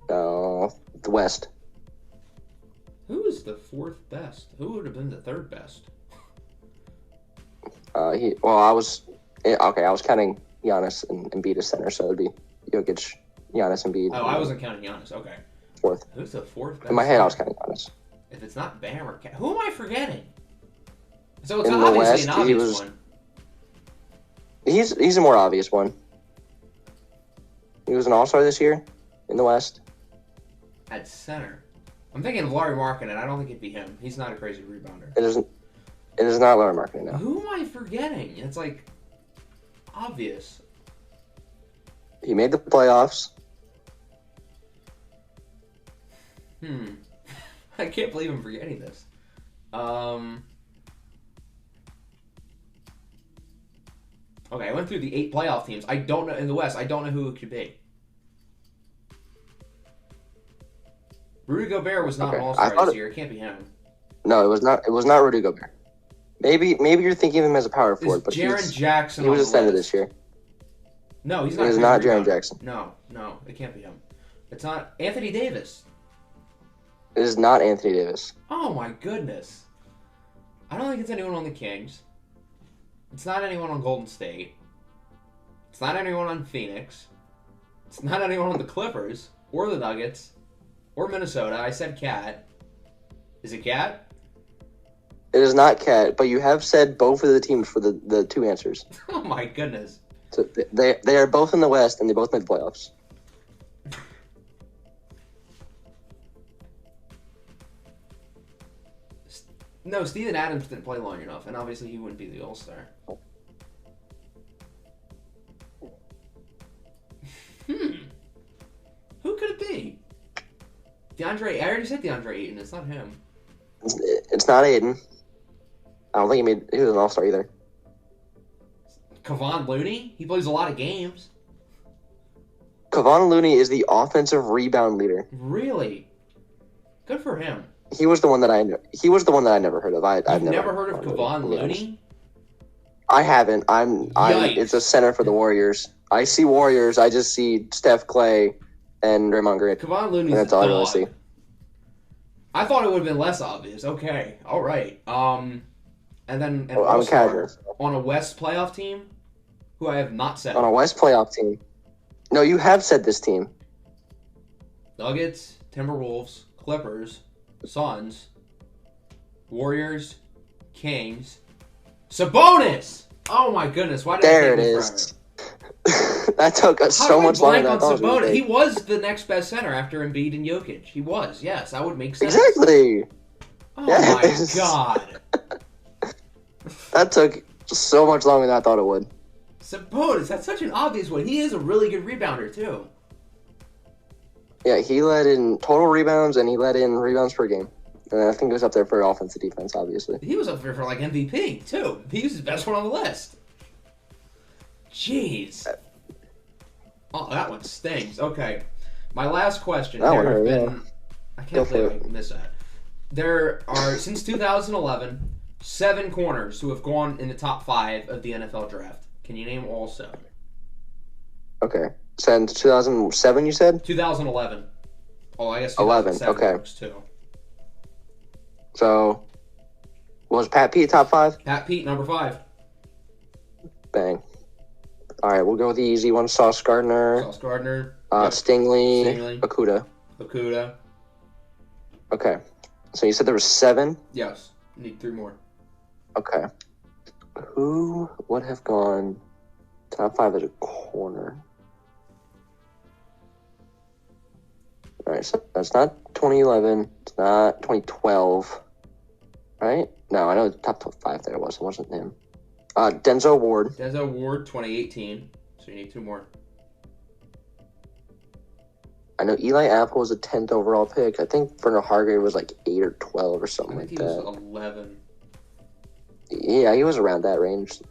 The West. Who is the 4th best? Who would have been the 3rd best? I was counting Giannis and Embiid as center, so it'd be Jokic, Giannis, Embiid. Oh, I wasn't counting Giannis. Okay. 4th. Who's the 4th best? In my head, I was counting Giannis. If it's not Bam or Cat, who am I forgetting? So it's in obviously the West, an obvious one. He's a more obvious one. He was an All-Star this year in the West. At center. I'm thinking of Larry Markkinen. I don't think it'd be him. He's not a crazy rebounder. It is not Larry Markkinen, no. Who am I forgetting? It's like obvious. He made the playoffs. I can't believe I'm forgetting this. Okay, I went through the 8 playoff teams. I don't know in the West. I don't know who it could be. Rudy Gobert was not an All-Star this year. It can't be him. No, it was not. It was not Rudy Gobert. Maybe you're thinking of him as a power forward, but Jaren Jackson. He was a center this year. No, he's not. It is not Jaren Jackson. No, it can't be him. It's not Anthony Davis. It is not Anthony Davis. Oh my goodness! I don't think it's anyone on the Kings. It's not anyone on Golden State. It's not anyone on Phoenix. It's not anyone on the Clippers or the Nuggets or Minnesota. I said Cat. Is it Cat? It is not Cat, but you have said both of the teams for the 2 answers. Oh my goodness. So they are both in the West, and they both made the playoffs. No, Steven Adams didn't play long enough, and obviously he wouldn't be the All-Star. DeAndre. I already said DeAndre Ayton. It's not him. It's not Aiden. I don't think he was an all-star either. Kevon Looney? He plays a lot of games. Kevon Looney is the offensive rebound leader. Really? Good for him. He was the one that I never heard of. I've never heard of Kevon Looney? I haven't. It's a center for the Warriors. I see Warriors. I just see Steph, Clay, and Draymond Green. Kevon Looney's that's all I really see. I thought it would have been less obvious. Okay, all right. And then I'm casual. On a West playoff team, who I have not said. On a West playoff team. No, you have said this team. Nuggets, Timberwolves, Clippers, Suns, Warriors, Kings, Sabonis. Oh my goodness! Why did there I take it this is? That took us so much longer than I thought. Sabonis? He was the next best center after Embiid and Jokic. He was. Yes, that would make sense. Exactly. Oh yes. My god. That took so much longer than I thought it would. Sabonis, that's such an obvious one. He is a really good rebounder, too. Yeah, he led in total rebounds, and he led in rebounds per game. And I think he was up there for offensive defense, obviously. He was up there for, like, MVP, too. He was the best one on the list. Jeez. Oh, that one stings. Okay. My last question. That one hurt, yeah. I can't believe I missed that. There are, since 2011, 7 corners who have gone in the top 5 of the NFL draft. Can you name all 7? Okay. Since 2007, you said? 2011. Oh, I guess 11. Okay. Works too. So, was Pat Pete top 5? Pat Pete, number 5. Bang. All right, we'll go with the easy one. Sauce Gardner. Sauce Gardner. Yep. Stingley. Okuda. Okay. So you said there was 7? Yes. Need 3 more. Okay. Who would have gone top 5 as a corner? All right, so that's not 2011. It's not 2012. Right? No, I know the top 5 there was. It wasn't him. Denzel Ward. Denzel Ward, 2018. So you need 2 more. I know Eli Apple was a 10th overall pick. I think Vernon Hargrave was like 8 or 12 or something like that. I think he was 11. Yeah, he was around that range.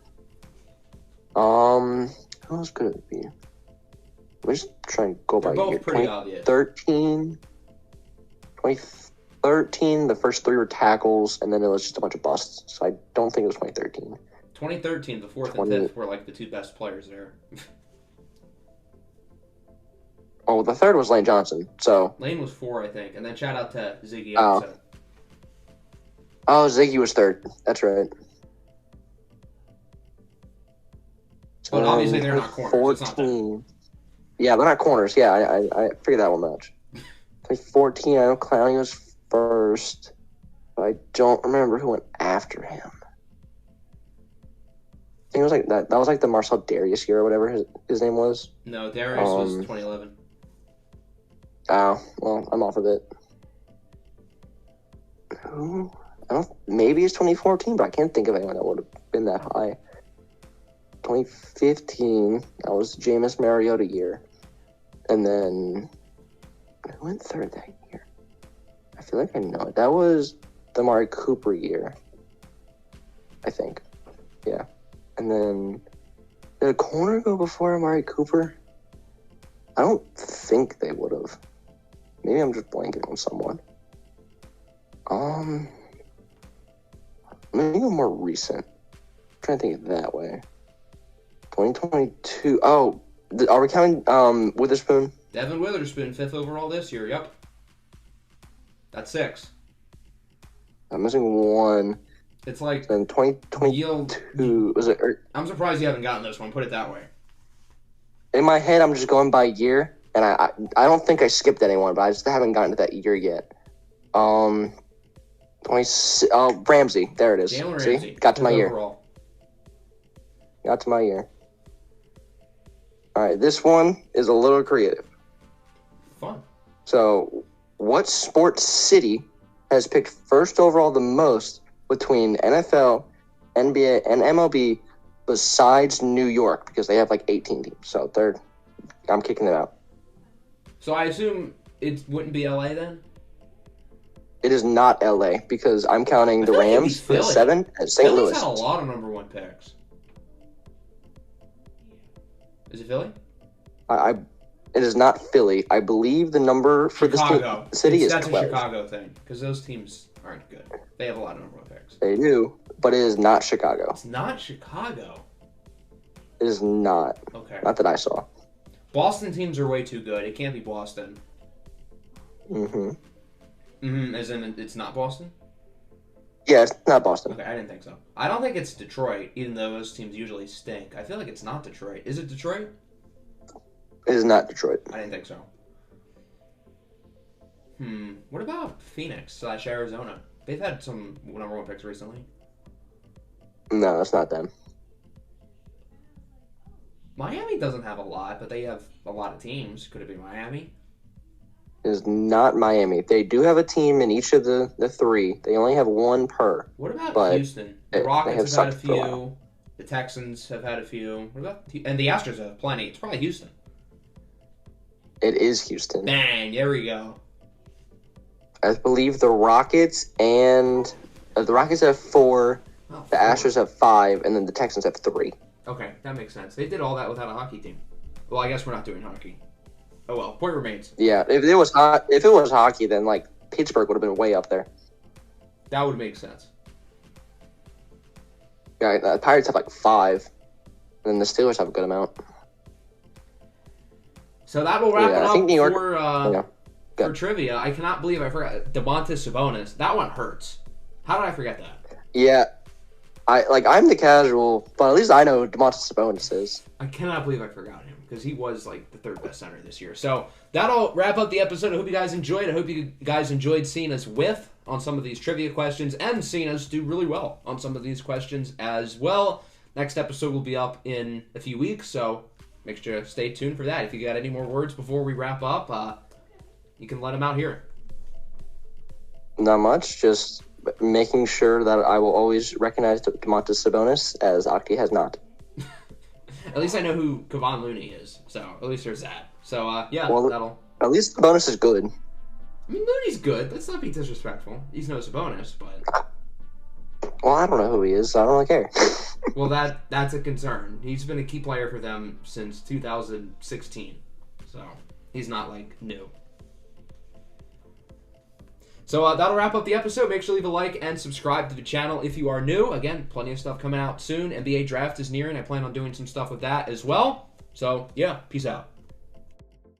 Who else could it be? We're just trying to go by both year. Pretty obvious. 2013, the first 3 were tackles, and then it was just a bunch of busts. So I don't think it was 2013. 2013, the 4th and 5th were like the 2 best players there. Oh, the 3rd was Lane Johnson. So Lane was 4, I think, and then shout out to Ziggy. Oh, Ziggy was 3rd. That's right. But obviously they're not corners. 14. Yeah, they're not corners. Yeah, I figured that one much. 2014, I know Clowney was 1st, but I don't remember who went after him. I think it was like that. That was like the Marcel Darius year or whatever his name was. No, Darius was 2011. Oh, well, I'm off of it. Who? Maybe it's 2014, but I can't think of anyone that would have been that high. 2015, that was Jameis Mariota year. And then, who went 3rd that year? I feel like I know it. That was the Amari Cooper year. I think. Yeah. And then, did a corner go before Amari Cooper? I don't think they would have. Maybe I'm just blanking on someone. Maybe more recent. I'm trying to think it that way. 2022. Oh, are we counting Witherspoon? Devin Witherspoon, 5th overall this year. Yep. That's 6. I'm missing 1. It's like then 2022. Was it? I'm surprised you haven't gotten this one. Put it that way. In my head, I'm just going by year, and I don't think I skipped anyone, but I just haven't gotten to that year yet. Ramsey. There it is. Jalen See? Ramsey. Got to my year. Overall. Got to my year. All right, this one is a little creative. Fun. So, what sports city has picked first overall the most between NFL, NBA, and MLB besides New York? Because they have like 18 teams. So, I'm kicking it out. So, I assume it wouldn't be LA then? It is not LA because I'm counting the Rams for 7 at St. Philly's Louis. had a lot of number 1 picks. Is it Philly? It is not Philly. I believe the number for Chicago. the city is 12. That's a Chicago thing because those teams aren't good. They have a lot of number 1 picks. They do, but it is not Chicago. It's not Chicago. It is not. Okay. Not that I saw. Boston teams are way too good. It can't be Boston. As in, it's not Boston? Yeah, it's not Boston. Okay, I didn't think so. I don't think it's Detroit, even though those teams usually stink. I feel like it's not Detroit. Is it Detroit? It is not Detroit. I didn't think so. What about Phoenix/Arizona? They've had some number 1 picks recently. No, that's not them. Miami doesn't have a lot, but they have a lot of teams. Could it be Miami? It is not Miami. They do have a team in each of the 3. They only have 1 per. What about Houston? The Rockets have had a for a few. while. The Texans have had a few. What about and the Astros have plenty. It's probably Houston. It is Houston. Bang! There we go. I believe the Rockets and the Rockets have 4. The Astros have 5, and then the Texans have 3. Okay, that makes sense. They did all that without a hockey team. Well, I guess we're not doing hockey. Oh well, point remains. Yeah, if it was hockey, then like Pittsburgh would have been way up there. That would make sense. Yeah, the Pirates have like 5, and then the Steelers have a good amount. So that will wrap it up New York, for trivia. I cannot believe I forgot Domantas Sabonis. That one hurts. How did I forget that? Yeah, I'm the casual, but at least I know Domantas Sabonis is. I cannot believe I forgot him because he was like the 3rd best center this year. So that'll wrap up the episode. I hope you guys enjoyed. I hope you guys enjoyed seeing us whiff on some of these trivia questions and seeing us do really well on some of these questions as well. Next episode will be up in a few weeks, so make sure to stay tuned for that. If you got any more words before we wrap up, you can let them out here. Not much, just making sure that I will always recognize Domantas Sabonis, as Octi has not. At least I know who Kevon Looney is, so at least there's that. So, yeah, that'll... At least Sabonis is good. I mean, Looney's good. Let's not be disrespectful. He's no Sabonis, but... Well, I don't know who he is, so I don't really care. Well, that's a concern. He's been a key player for them since 2016, so he's not, like, new. So that'll wrap up the episode. Make sure to leave a like and subscribe to the channel if you are new. Again, plenty of stuff coming out soon. NBA draft is nearing. I plan on doing some stuff with that as well. So, yeah, peace out.